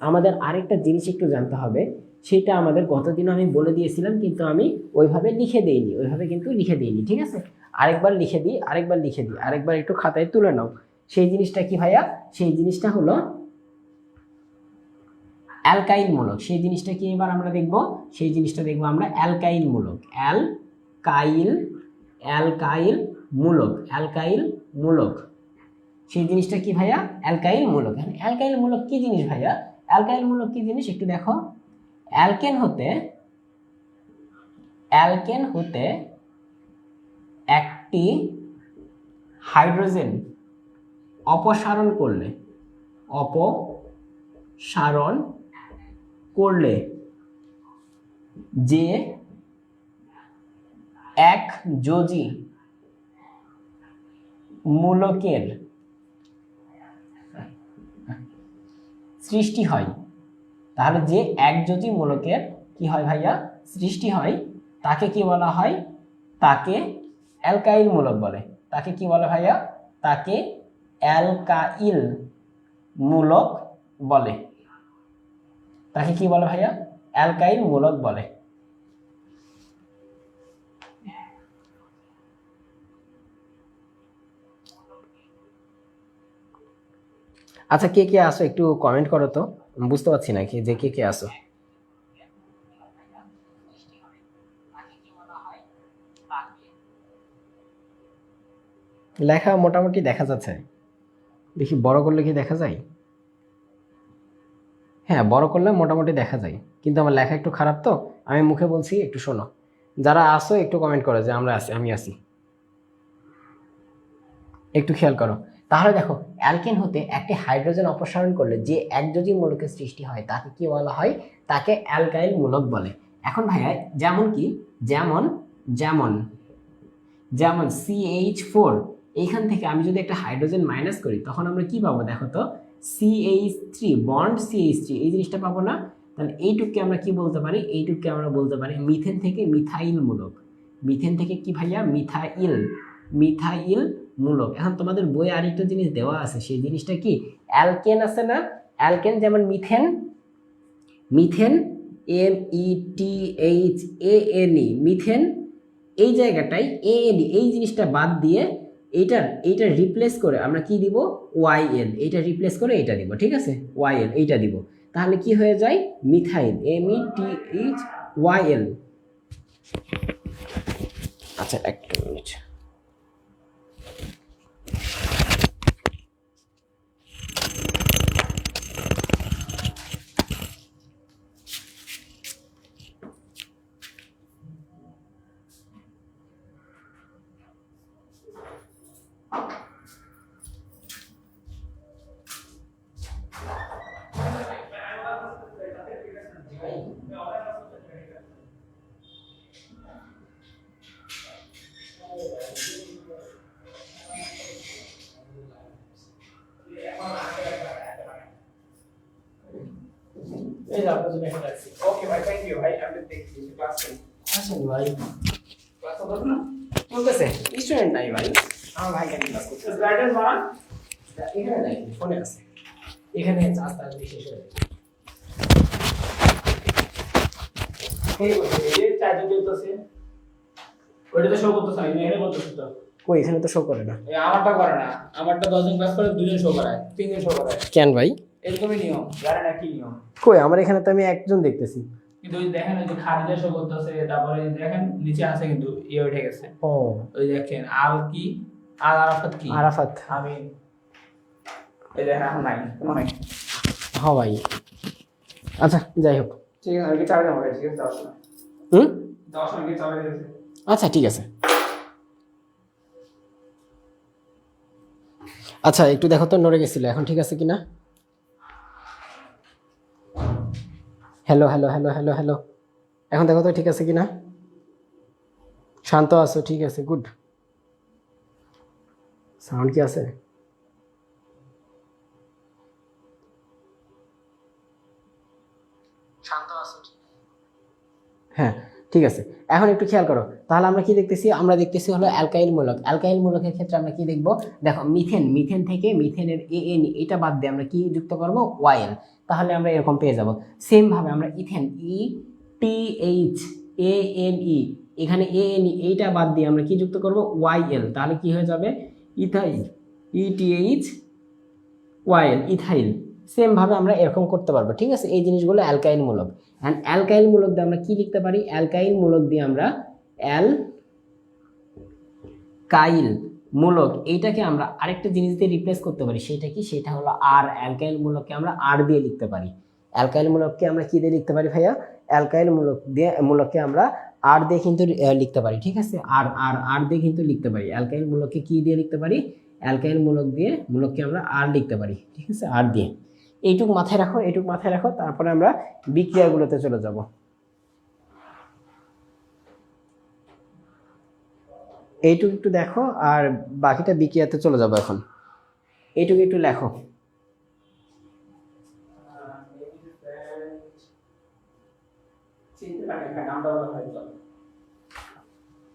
আমাদের আরেকটা জিনিস একটু জানতে হবে, সেটা আমাদের গতদিন আমি বলে দিয়েছিলাম কিন্তু আমি ওইভাবে লিখে দিইনি, ঠিক আছে, আরেকবার একটু খাতায় তুলে নাও। সেই জিনিসটা কি ভাইয়া, সেই জিনিসটা হলো অ্যালকাইল মূলক। সেই জিনিসটা কি এবার আমরা দেখব, সেই জিনিসটা দেখব আমরা অ্যালকাইল মূলক, অ্যালকাইল মূলক। সেই জিনিসটা কি ভাইয়া, অ্যালকাইল মূলক। অ্যালকাইল মূলক কি জিনিস ভাইয়া, অ্যালকাইল মূলক কি জিনিস একটু দেখো, অ্যালকেন হতে একটি হাইড্রোজেন অপসারণ করলে যে একযোজী মূলকের সৃষ্টি হয়, তাহলে যে একযোজী মূলকের কি হয় ভাইয়া, সৃষ্টি হয়, তাকে কি বলা হয়, তাকে অ্যালকাইল মূলক বলে। তাকে কি বলে ভাইয়া, তাকে অ্যালকাইল মূলক বলে। তাকে কি বলে ভাইয়া, অ্যালকাইল মূলক বলে। আচ্ছা কে কে আসো একটু কমেন্ট করো তো, বুঝতে পারছি না কি যে কে কে আসো। লেখা মোটামুটি দেখা যাচ্ছে, দেখি বড় করলে কি দেখা যায়, হ্যাঁ বড় করলে মোটামুটি দেখা যায়, কিন্তু আমার লেখা একটু খারাপ তো, আমি মুখে বলছি, একটু শোনো। যারা আসো একটু কমেন্ট করো যে আমরা আছি, আমি আছি, একটু খেয়াল করো। তাহলে দেখো, অ্যালকেন হতে একটি হাইড্রোজেন অপসারণ করলে যে একযোজী মূলকের সৃষ্টি হয় তাকে কি বলা হয়, তাকে অ্যালকাইল মূলক বলে। এখন ভাইয়া যেমন কি, যেমন যেমন যেমন CH4, এইখান থেকে আমি যদি একটা হাইড্রোজেন মাইনাস করি তখন আমরা কি পাবো দেখো তো, CH3 বন্ড CH3, এই জিনিসটা পাবো না। তাহলে এইটুককে আমরা কি বলতে পারি, এইটুককে আমরা বলতে পারি মিথেন থেকে মিথাইল মূলক। মিথেন থেকে কি ভাইয়া, মিথাইল মূলক। এখন তোমাদের বইয়ে আরেকটা জিনিস দেওয়া আছে, সেই জিনিসটা কি, অ্যালকেন আছে না, অ্যালকেন যেমন মিথেন, METHANE, মিথেন, এই জায়গাটায় ANE, এই জিনিসটা বাদ দিয়ে এইটা রিপ্লেস করে আমরা কি দিব, YN, এইটা রিপ্লেস করে এটা দিব, ঠিক আছে, YN এইটা দিব, তাহলে কি হয়ে যায়, মিথাইল, METHYL। আচ্ছা একটা মিনিট, এই আপনার জন্য একটা রাখছি। ওকে ভাই, থ্যাংক ইউ ভাই, আমি দেখছি ক্লাস করি। আসেন ভাই, ক্লাস করব না চলতেছে, স্টুডেন্ট নাই ভাই, আমার ভাই কেন ক্লাস করতেছে, গাইডেন্স বানান, এখানে নাই, ফোনে আছে, এখানে চার্জ তাড়াতাড়ি শেষ হয়ে যাবে। এই চার্জ দিতেছে, ওইটা তো শো করতেছে না, এখানে করতেছে তো, কই এখানে তো শো করে না, এই আমারটা করে না, আমারটা 10 জন ক্লাস করে 2 জন শো করায়, 3 জন শো করায়, কেন ভাই এরকমই নিয়ম, জানেন না কি নিয়ম, কই আমার এখানে তো আমি একজন দেখতেছি, কিন্তু ওই দেখেন ওই যে খারিজা শো করতেছে, তারপরে দেখেন নিচে আছে কিন্তু ইয়ে উঠে গেছে, ও ওই দেখেন আল কি, আরাফাত কি, আরাফাত আমি এই দেখেন এখন নাই, কোনো নাই, হ্যাঁ ভাই, আচ্ছা যাই হোক, ঠিক আছে আমি চার্জ হবে, ঠিক আছে 10 মিনিট, 10 মিনিট চার্জ হয়ে গেছে, আচ্ছা ঠিক আছে। আচ্ছা একটু দেখো তো, নড়ে গেছিল, এখন ঠিক আছে কিনা, hello hello hello hello hello, এখন দেখো তো ঠিক আছে কিনা, শান্ত আছো, ঠিক আছে, গুড। সাউন্ড কি আছে? হ্যাঁ ঠিক আছে, এখন একটু খেয়াল করো, তাহলে আমরা কি দেখতেছি? আমরা দেখতেছি হলো অ্যালকাইল মূলক। অ্যালকাইল মূলকের ক্ষেত্রে আমরা কি দেখব? দেখো মিথেন, মিথেন থেকে মিথেনের এএন এটা বাদ দিয়ে আমরা কি যুক্ত করব? ওয়াইএল। তাহলে আমরা এরকম পেয়ে যাব। সেম ভাবে আমরা ethane, E T H A N E, এখানে এ এন ই এইটা বাদ দিয়ে আমরা কি যুক্ত করব? ওয়াইএল। তাহলে কি হয়ে যাবে? ইথাইল, ই T H YL, ethyl. Same ভাবে আমরা এরকম করতে পারবো, ঠিক আছে? এই জিনিসগুলো অ্যালকাইল মূলক। অ্যান্ড অ্যালকাইল মূলক দিয়ে আমরা কি লিখতে পারি? অ্যালকাইল মূলক দিয়ে আমরা অ্যালকাইল মূলক এইটাকে আমরা আরেকটা জিনিস দিয়ে রিপ্লেস করতে পারি। সেটা কি? সেটা হলো আর। অ্যালকাইল মূলককে আমরা আর দিয়ে লিখতে পারি। অ্যালকাইল মূলককে আমরা কি দিয়ে লিখতে পারি ভাইয়া? অ্যালকাইল মূলককে আমরা আর দিয়ে কিন্তু লিখতে পারি, ঠিক আছে? আর দিয়ে কিন্তু লিখতে পারি। অ্যালকাইল মূলককে কি দিয়ে লিখতে পারি? অ্যালকাইল মূলককে আমরা আর লিখতে পারি, ঠিক আছে? আর দিয়ে। এইটুকু মাথায় রাখো, এইটুকু মাথায় রাখো, তারপরে আমরা বিক্রিয়াগুলোতে চলে যাব। এইটুকু একটু দেখো, আর বাকিটা বিক্রিয়াতে চলে যাবো এখন। এইটুকু একটু লেখো।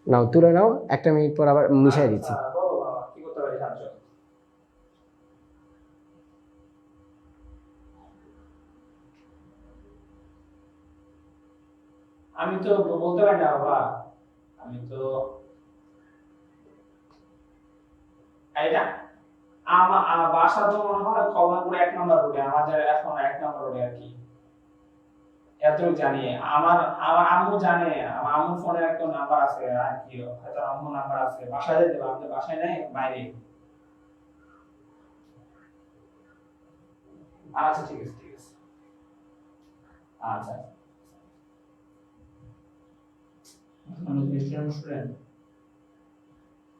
নাও তুলে নাও, একটা মিনিট পর আবার মিশাই দিচ্ছি। আমি তো বলতে পারি না বাবা, আমি তো এটা আমার বাসা তো মনে হয় কমলাপুর 1 নম্বর রোডে, আমাদের এখন 1 নম্বর রোডে আর কি, এতটুকু জানি। আমার আমার আম্মু জানে, আমার আম্মুর ফোনে একটা নাম্বার আছে আর কি, হয়তো আম্মুর নাম্বার আছে, বাসায় যেতে পারবে। আমাদের বাসায় নেই, বাইরে। আচ্ছা ঠিক আছে, ঠিক আছে। আচ্ছা স্টুডেন্ট।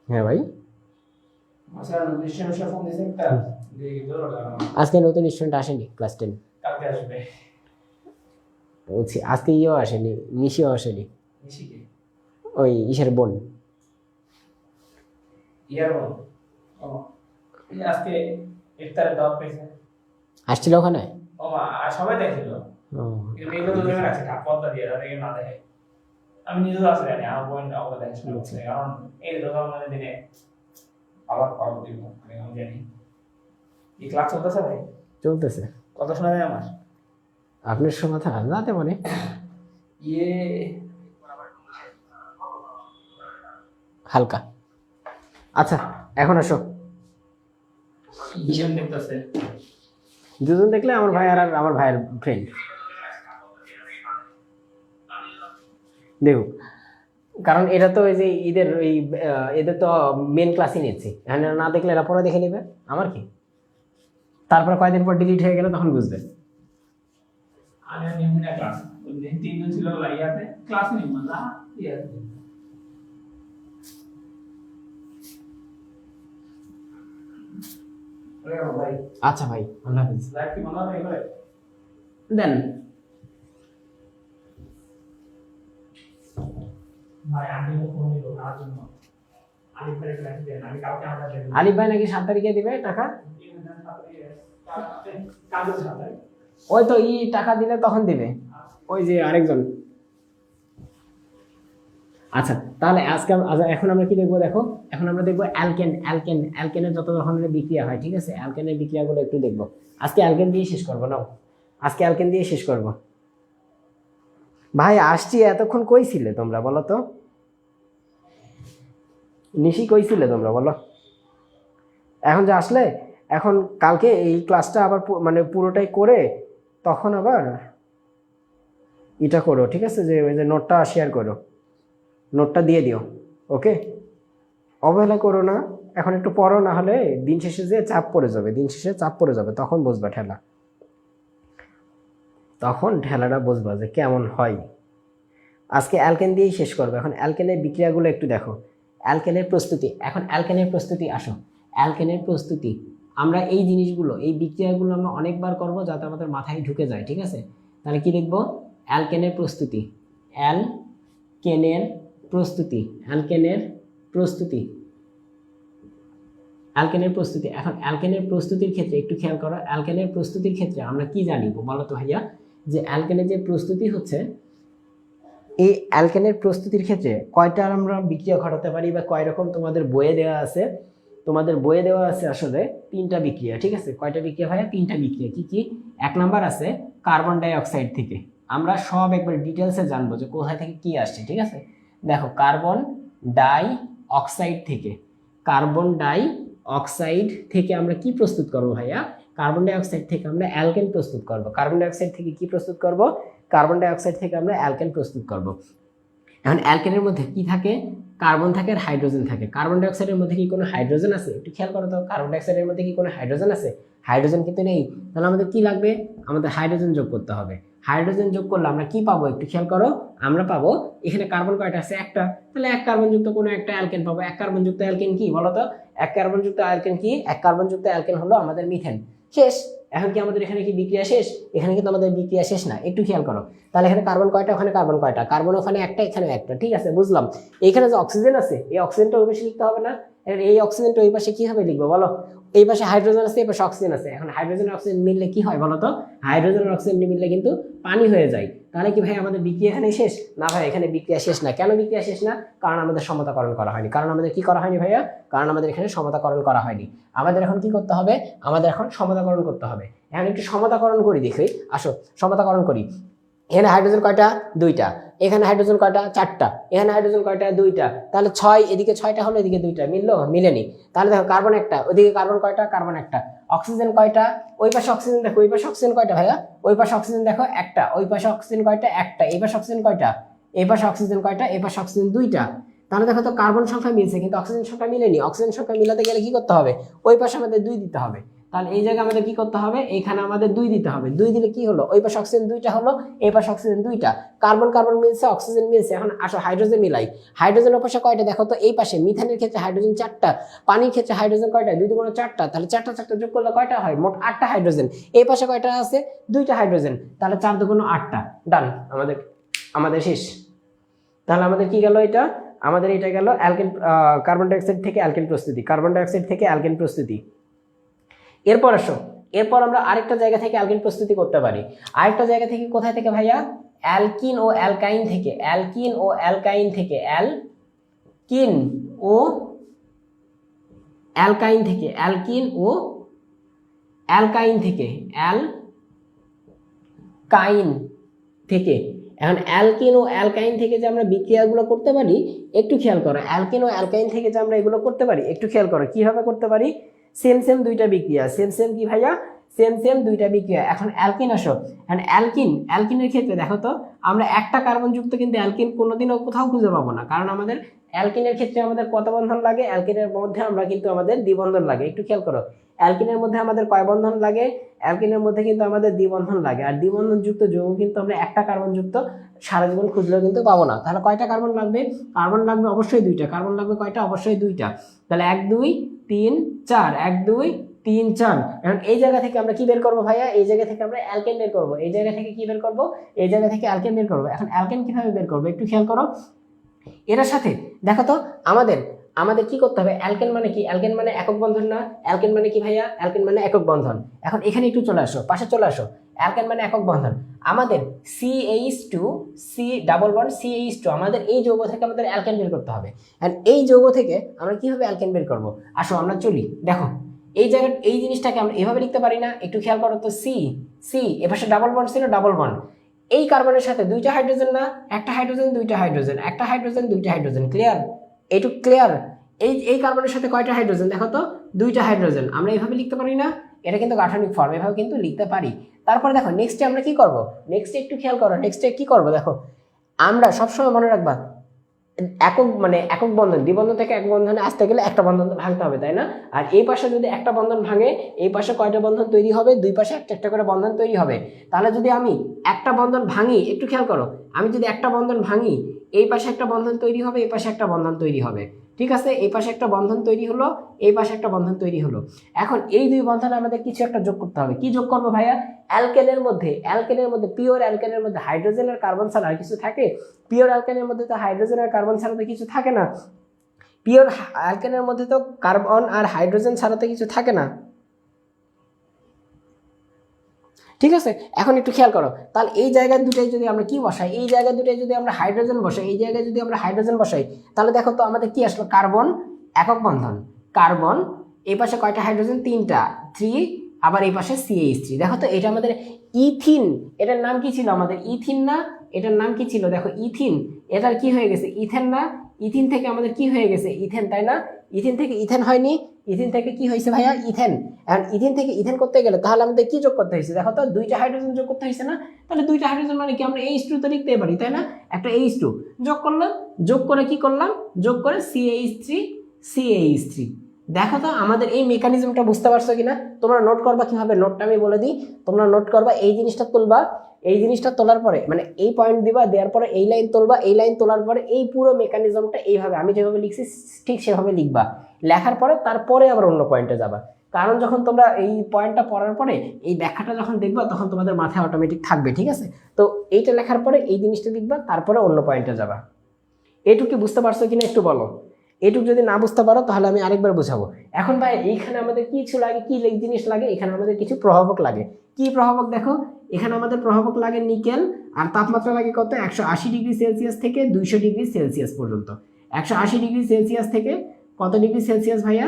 হ্যাঁ ভাই, আচ্ছা স্টুডেন্ট ফোন দিয়েছে একটা, দেখি ধরো আজকে নতুন স্টুডেন্ট আসেনি ক্লাস 10। কালকে আসবে। বলছি আজকে ইয়েও আসেনি, নিশিও আসেনি। নিশিকে ওই ইসের বোন। ইয়ার বোন। ও এই আজকে ইফতারের দাওয়াত পেয়েছে। আসছিল ওখানে? ও মা, আর সবাই দেখছিল। ও কিন্তু মেয়েগুলো তো ধরে রাখছে পর্দা দিয়ে, যাতে কেউ না দেখে। আমি নিজেও আসলে জানি, আমার বোন আমাকে দেখে শুনে বলছে, কারণ এই রোজার দিনে আবার পাবো দিব, আমি জানি। এই ক্লাস চলতেছে ভাই? চলতেছে। কত শোনা যায় আমার? আপনার সমাধান রাতে মানে ইয়ে হালকা। আচ্ছা এখন আসো। দুজন দেখতেছে। দুজন দেখলে আমার ভাই আর আমার ভাইয়ের ফ্রেন্ড। দেখো, কারণ এটা তো ওই যে ঈদের ওই এদের তো মেন ক্লাসই নিচ্ছি, এখানে না দেখলে এরা পরে দেখে নেবে, আমার কি? তারপরে কয়েকদিন পর ডিলিট হয়ে গেলে তখন বুঝবে। আমি নিমুনা ক্লাস, ওই দিন 3 দিন ছিল ইয়াতে ক্লাসে নিমুনা ইয়াতে। আচ্ছা ভাই, আল্লাহ হাফিজ। লাইক কি মনে হয় করে দেন ভাই, আমি ফোন দিব তার জন্য। আলিফ ভাই ক্লাস দেন, আমি কালকে আমরা দেব। আলিফ ভাই নাকি 7 তারিখে দিবে টাকা? কালকে 7 তারিখ। ওই তো টাকা দিলে তখন দিবে, ওই যে আরেকজন। আচ্ছা তাহলে আজকে এখন আমরা কি দেখবো? দেখো এখন আমরা দেখবো অ্যালকেনের যত ধরনের বিক্রিয়া হয়, ঠিক আছে? অ্যালকেনের বিক্রিয়াগুলো একটু দেখবো। আজকে অ্যালকেন দিয়ে শেষ করবো না, আজকে অ্যালকেন দিয়ে শেষ করবো। ভাই আসছি, এতক্ষণ কই ছিলে তোমরা বলো তো? নিশি কই ছিলে তোমরা বলো? এখন যে আসলে, এখন কালকে এই ক্লাসটা আবার মানে পুরোটাই করে তখন আবার এটা করো, ঠিক আছে? যে ওই যে নোটটা শেয়ার করো, নোটটা দিয়ে দিও, ওকে? অবহেলা করো না, এখন একটু পড়ো, না হলে দিন শেষে যে চাপ পড়ে যাবে, দিন শেষে চাপ পড়ে যাবে, তখন বুঝবা ঠেলা, তখন ঠেলাটা বুঝবা যে কেমন হয়। আজকে অ্যালকেন দিয়েই শেষ করবো। এখন অ্যালকেনের বিক্রিয়াগুলো একটু দেখো। অ্যালকেনের প্রস্তুতি, এখন অ্যালকেনের প্রস্তুতি আসো। অ্যালকেনের প্রস্তুতি আমরা এই জিনিসগুলো, এই বিক্রিয়াগুলো আমরা অনেকবার করব যাতে আমাদের মাথায় ঢুকে যায়, ঠিক আছে? তাহলে কি লিখবো? অ্যালকেনের প্রস্তুতি, অ্যালকেনের প্রস্তুতি, অ্যালকেনের প্রস্তুতি, অ্যালকেনের প্রস্তুতি। এখন অ্যালকেনের প্রস্তুতির ক্ষেত্রে একটু খেয়াল করো, অ্যালকেনের প্রস্তুতির ক্ষেত্রে আমরা কি জানি বলো তো ভাইয়া, যে অ্যালকেনের যে প্রস্তুতি হচ্ছে, এই অ্যালকেনের প্রস্তুতির ক্ষেত্রে কয়টা আমরা বিক্রিয়া ঘটাতে পারি বা কয় রকম তোমাদের বইয়ে দেওয়া আছে, তোমাদের বইয়ে দেওয়া আছে আসলে 3টা বিক্রিয়া, ঠিক আছে? কয়টা বিক্রিয়া ভাইয়া? 3টা বিক্রিয়া। কি কি? 1 নাম্বার আছে কার্বন ডাই অক্সাইড থেকে, আমরা সব একবার ডিটেলসে জানবো যে কোথায় থেকে কি আসছে, ঠিক আছে? দেখো কার্বন ডাই অক্সাইড থেকে, কার্বন ডাই অক্সাইড থেকে আমরা কি প্রস্তুত করবো ভাইয়া? কার্বন ডাই অক্সাইড থেকে আমরা অ্যালকেন প্রস্তুত করব। কার্বন ডাই অক্সাইড থেকে কি প্রস্তুত করব? কার্বন ডাই অক্সাইড থেকে আমরা অ্যালকেন প্রস্তুত করব। এখন অ্যালকেনের মধ্যে কি থাকে? কার্বন থাকে আর হাইড্রোজেন থাকে। কার্বন ডাই অক্সাইডের মধ্যে কি কোনো হাইড্রোজেন আছে? একটু খেয়াল করো তো, কার্বন ডাই অক্সাইডের মধ্যে কি কোনো হাইড্রোজেন আছে? হাইড্রোজেন কিন্তু নেই। তাহলে আমাদের কি লাগবে? আমাদের হাইড্রোজেন যোগ করতে হবে। হাইড্রোজেন যোগ করলে আমরা কি পাবো? একটু খেয়াল করো, আমরা পাবো এখানে কার্বন কয়টা আছে? একটা। তাহলে 1 কার্বন যুক্ত কোনো একটা অ্যালকেন পাবো। 1 কার্বন যুক্ত অ্যালকেন কি বলো তো? 1 কার্বন যুক্ত অ্যালকেন কি? 1 কার্বন যুক্ত অ্যালকেন হলো আমাদের মিথেন। শেষ। এখন কি আমাদের এখানে কি বিক্রিয়া শেষ? এখানে কিন্তু আমাদের বিক্রিয়া শেষ না, একটু খেয়াল করো। তাহলে এখানে কার্বন কয়টা, ওখানে কার্বন কয়টা? কার্বন ওখানে একটা, এখানে একটা, ঠিক আছে, বুঝলাম। এখানে যে অক্সিজেন আছে, এই অক্সিজেনটা ওই পাশে লিখতে হবে না? এই অক্সিজেনটা ওই পাশে কিভাবে লিখবো বলো? এই পাশে হাইড্রোজেন আছে, এই পাশে অক্সিজেন আছে। এখন হাইড্রোজেন আর অক্সিজেন মিললে কি হয় বলো তো? হাইড্রোজেন আর অক্সিজেন মিললে কিন্তু পানি হয়ে যায়। তাহলে কি ভাই আমাদের বিক্রিয়া এখানে শেষ? না ভাই, এখানে বিক্রিয়া শেষ না। কেন বিক্রিয়া শেষ না? কারণ আমাদের সমতাকরণ করা হয়নি। কারণ আমাদের কি করা হয়নি ভাইয়া? কারণ আমাদের এখানে সমতাকরণ করা হয়নি। আমাদের এখন কি করতে হবে? আমাদের এখন সমতাকরণ করতে হবে। এখন একটু সমতাকরণ করি, দেখি, আসো সমতাকরণ করি। এখানে হাইড্রোজেন কয়টা? 2টা। এখানে হাইড্রোজেন কয়টা? 4টা। এখানে হাইড্রোজেন কয়টা? 2টা। তাহলে 6, এদিকে 6টা হলো, এদিকে 2টা, মিললো? মিলেনি। তাহলে দেখো কার্বন একটা, ওইদিকে কার্বন কয়টা? কার্বন একটা। অক্সিজেন কয়টা? ওই পাশে অক্সিজেন দেখো, ওই পাশে অক্সিজেন কয়টা ভাইয়া? ওই পাশে অক্সিজেন দেখো একটা। ওই পাশে অক্সিজেন কয়টা? একটা। এই পাশে অক্সিজেন কয়টা? এই পাশে অক্সিজেন কয়টা? এই পাশে অক্সিজেন 2টা। তাহলে দেখো তো কার্বন সংখ্যা মিলছে, কিন্তু অক্সিজেন সংখ্যা মিলেনি। অক্সিজেন সংখ্যা মিলাতে গেলে কি করতে হবে? ওই পাশে আমাদের 2 দিতে হবে। তাহলে এই জায়গায় আমাদের কি করতে হবে? এইখানে আমাদের 2 দিতে হবে। 2 দিলে কি হলো? ওই পাশে অক্সিজেন 2টা হলো, এই পাশে অক্সিজেন 2টা। কার্বন কার্বন মিলছে, অক্সিজেন মিলছে। এখন আসো হাইড্রোজেন মিলাই। হাইড্রোজেনের পাশে কয়টা দেখো তো? এই পাশে মিথানের ক্ষেত্রে হাইড্রোজেন 4টা, পানির ক্ষেত্রে হাইড্রোজেন কয়টা? 2 × 4টা। তাহলে 4টা 4টা যোগ করলে কয়টা হয়? মোট 8টা হাইড্রোজেন। এই পাশে কয়টা আছে? 2টা হাইড্রোজেন। তাহলে 4 × 2 = 8টা। ডান, আমাদের শেষ। তাহলে আমাদের কি গেল? এটা আমাদের এটা গেল অ্যালকেন, কার্বন ডাই অক্সাইড থেকে অ্যালকেন প্রস্তুতি, কার্বন ডাই অক্সাইড থেকে অ্যালকেন প্রস্তুতি। এরপর আসো, এরপর আমরা আরেকটা জায়গা থেকে অ্যালকিন প্রস্তুতি করতে পারি। আরেকটা জায়গা থেকে, কোথায় থেকে ভাইয়া? অ্যালকিন ও অ্যালকাইন থেকে। অ্যালকিন ও অ্যালকাইন থেকে, অ্যালকিন ও অ্যালকাইন থেকে, অ্যালকিন ও অ্যালকাইন থেকে, অ্যালকাইন থেকে। এখন অ্যালকিন ও অ্যালকাইন থেকে যে আমরা বিক্রিয়াগুলো করতে পারি, একটু খেয়াল করো। অ্যালকিন ও অ্যালকাইন থেকে যে আমরা এগুলো করতে পারি, একটু খেয়াল করো কিভাবে করতে পারি। সেম 2টা বিক্রিয়া, সেম কি ভাইয়া? সেম 2টা বিক্রিয়া। এখন অ্যালকিন আসো। এখন অ্যালকিনের ক্ষেত্রে দেখো তো, আমরা একটা কার্বন যুক্ত কিন্তু অ্যালকিন কোনোদিনও কোথাও খুঁজে পাবো না। কারণ আমাদের অ্যালকিনের ক্ষেত্রে আমাদের কত বন্ধন লাগে? অ্যালকিনের মধ্যে আমরা কিন্তু আমাদের দ্বিবন্ধন লাগে। একটু খেয়াল করো, অ্যালকিনের মধ্যে আমাদের কয় বন্ধন লাগে? অ্যালকিনের মধ্যে কিন্তু আমাদের দ্বিবন্ধন লাগে। আর দ্বিবন্ধন যুক্ত যৌগ কিন্তু আমরা একটা কার্বন যুক্ত সারা জীবন খুঁজলেও কিন্তু পাবো না। তাহলে কয়টা কার্বন লাগবে? কার্বন লাগবে অবশ্যই 2টা। কার্বন লাগবে কয়টা? অবশ্যই 2টা। তাহলে 1 2 3 4, 1 2 3 4। এখন এই জায়গা থেকে আমরা কি বের করবো ভাইয়া? এই জায়গা থেকে আমরা অ্যালকেন বের করবো। এই জায়গা থেকে কি বের করবো? এই জায়গা থেকে অ্যালকেন বের করবো। এখন অ্যালকেন কিভাবে বের করবো? একটু খেয়াল করো। এটার সাথে দেখো তো, আমাদের কি করতে হবে? অ্যালকেন মানে কি? অ্যালকেন মানে একক বন্ধন না? অ্যালকেন মানে কি ভাইয়া? অ্যালকেন মানে একক বন্ধন। এখন এখানে একটু চলে আসো, পাশে চলে আসো। অ্যালকেন মানে একক বন্ধন। আমাদের CH2 C double bond CH2, আমাদের এই যৌগ থেকে আমাদের অ্যালকেন বের করতে হবে। এন্ড এই যৌগ থেকে আমরা কিভাবে অ্যালকেন বের করব? আসো আমরা চলি। দেখো এই জায়গা, এই জিনিসটাকে আমরা এভাবে লিখতে পারি না? একটু খেয়াল করো তো। সি এপাশে ডাবল বন্ড ছিল, ডাবল বন্ড। এই কার্বনের সাথে 2টা হাইড্রোজেন না? একটা হাইড্রোজেন 2টা হাইড্রোজেন, একটা হাইড্রোজেন 2টা হাইড্রোজেন। ক্লিয়ার? এইটুক ক্লিয়ার? এই কার্বনের সাথে কয়টা হাইড্রোজেন দেখো তো? 2টা হাইড্রোজেন। আমরা এইভাবে লিখতে পারি না? এটা কিন্তু গাঠনিক ফর্ম, এভাবে কিন্তু লিখতে পারি। তারপরে দেখো নেক্সটে আমরা কি করব? নেক্সটে একটু খেয়াল করো, নেক্সটে কি করব দেখো। আমরা সবসময় মনে রাখবা, একক বন্ধন, দ্বিবন্ধন থেকে এক বন্ধনে আসতে গেলে একটা বন্ধন ভাঙতে হবে, তাই না? আর এই পাশে যদি একটা বন্ধন ভাঙে, এই পাশে কয়টা বন্ধন তৈরি হবে? 2 পাশে একটা একটা করে বন্ধন তৈরি হবে। তাহলে যদি আমি একটা বন্ধন ভাঙি, একটু খেয়াল করো, আমি যদি একটা বন্ধন ভাঙি, এই পাশে একটা বন্ধন তৈরি হবে, এই পাশে একটা বন্ধন তৈরি হবে। ঠিক আছে? এই পাশে একটা বন্ধন তৈরি হলো, এই পাশে একটা বন্ধন তৈরি হলো। এখন এই 2 বন্ধনে আমাদের কিছু একটা যোগ করতে হবে। কি যোগ করবো ভাইয়া? অ্যালকেনের মধ্যে, পিওর অ্যালকেনের মধ্যে হাইড্রোজেন আর কার্বন ছাড়া আর কিছু থাকে? পিওর অ্যালকেনের মধ্যে তো হাইড্রোজেন আর কার্বন ছাড়া তো কিছু থাকে না। পিওর অ্যালকেনের মধ্যে তো কার্বন আর হাইড্রোজেন ছাড়া তো কিছু থাকে না। ঠিক আছে, এখন একটু খেয়াল করো, তাহলে এই জায়গায় দুটাই যদি আমরা কি বসাই, এই জায়গায় দুটাই যদি আমরা হাইড্রোজেন বসাই, এই জায়গায় যদি আমরা হাইড্রোজেন বসাই, তাহলে দেখো তো আমাদের কি আসলো, কার্বন একক বন্ধন, কার্বন এই পাশে কয়টা হাইড্রোজেন, 3টা, 3, আবার এই পাশে CH3। দেখো তো এটা আমাদের ইথিন, এটার নাম কি ছিল আমাদের, ইথিন না, এটার নাম কি ছিল দেখো ইথিন, এটার কি হয়ে গেছে ইথেন না, ইথিন থেকে আমাদের কি হয়ে গেছে ইথেন, তাই না? ইথিন থেকে ইথেন হয়নি, ইথিন থেকে কি হয়েছে ভাইয়া, ইথেন। এখন ইথিন থেকে ইথেন করতে গেলে তাহলে আমাদের কি যোগ করতে হয়েছে, দেখো তো 2টা হাইড্রোজেন যোগ করতে হয়েছে না? তাহলে 2টা হাইড্রোজেন মানে কি, আমরা H2 তো লিখতে পারি, তাই না? একটা H2 যোগ করলাম, যোগ করে কি করলাম, যোগ করে CH3। দেখো তো আমাদের এই মেকানিজমটা বুঝতে পারছো কিনা? তোমরা নোট করবা কিভাবে, নোটটা আমি বলে দিই, তোমরা নোট করবা, এই জিনিসটা তুলবা, এই জিনিসটা তোলার পরে মানে এই পয়েন্ট দিবা, দেওয়ার পরে এই লাইন তুলবা, এই লাইন তোলার পরে এই পুরো মেকানিজমটা এইভাবে আমি যেভাবে লিখছি ঠিক সেভাবে লিখবা, লেখার পরে তারপরে আবার অন্য পয়েন্টে যাবা। কারণ যখন তোমরা এই পয়েন্টটা পড়ার পরে এই ব্যাখ্যাটা যখন দেখবা তখন তোমাদের মাথায় অটোমেটিক থাকবে, ঠিক আছে? তো এইটা লেখার পরে এই জিনিসটা লিখবা, তারপরে অন্য পয়েন্টে যাবা। এটুকু বুঝতে পারছো কিনা একটু বলো, এটুকু যদি না বুঝতে পারো তাহলে আমি আরেকবার বোঝাবো। এখন ভাই এইখানে আমাদের কিছু লাগে, কি জিনিস লাগে, এখানে আমাদের কিছু প্রভাবক লাগে। কি প্রভাবক দেখো, এখানে আমাদের প্রভাবক লাগে নিকেল, আর তাপমাত্রা লাগে কত, 180 ডিগ্রি সেলসিয়াস থেকে 200 ডিগ্রি সেলসিয়াস পর্যন্ত। 180 ডিগ্রি সেলসিয়াস থেকে কত ডিগ্রি সেলসিয়াস ভাইয়া,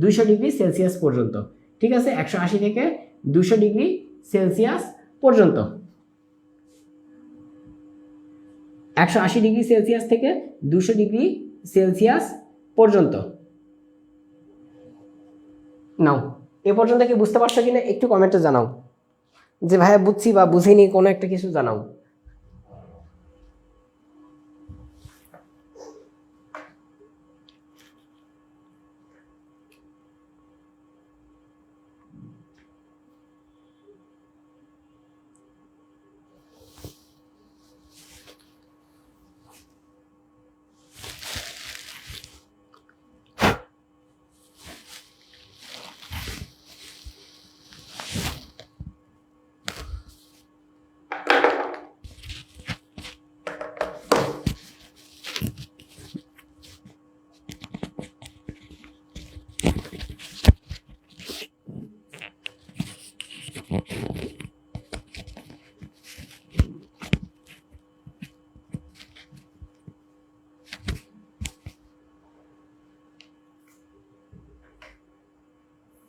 200 ডিগ্রি সেলসিয়াস পর্যন্ত। ঠিক আছে, 180 থেকে 200 ডিগ্রি সেলসিয়াস পর্যন্ত, 180 ডিগ্রি সেলসিয়াস থেকে 200 ডিগ্রি সেলসিয়াস পর্যন্ত। নাও এ পর্যন্ত কি বুঝতে পারছো কিনা একটু কমেন্টে জানাও, যে ভাইয়া বুঝছি বা বুঝিনি কোনো একটা কিছু জানাও।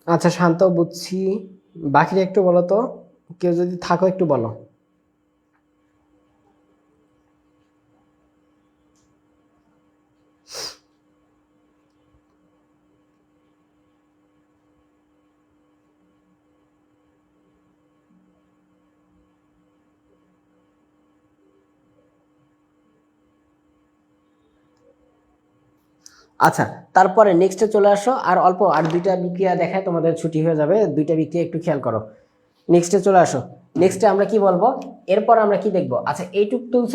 আচ্ছা শান্ত, বুঝছি, বাকিটা একটু বলো তো, কেউ যদি থাকো একটু বলো। আচ্ছা, তারপরে নেক্সটে চলে আসো, আর অল্প আর 2টা বিক্রিয়া দেখায় তোমাদের ছুটি হয়ে যাবে, 2টা বিক্রিয়া একটু খেয়াল করো। নেক্সটে চলে আসো, নেক্সটে আমরা কি বলবো, এরপর আমরা কি দেখবো, আচ্ছা এইটুক তুলছো।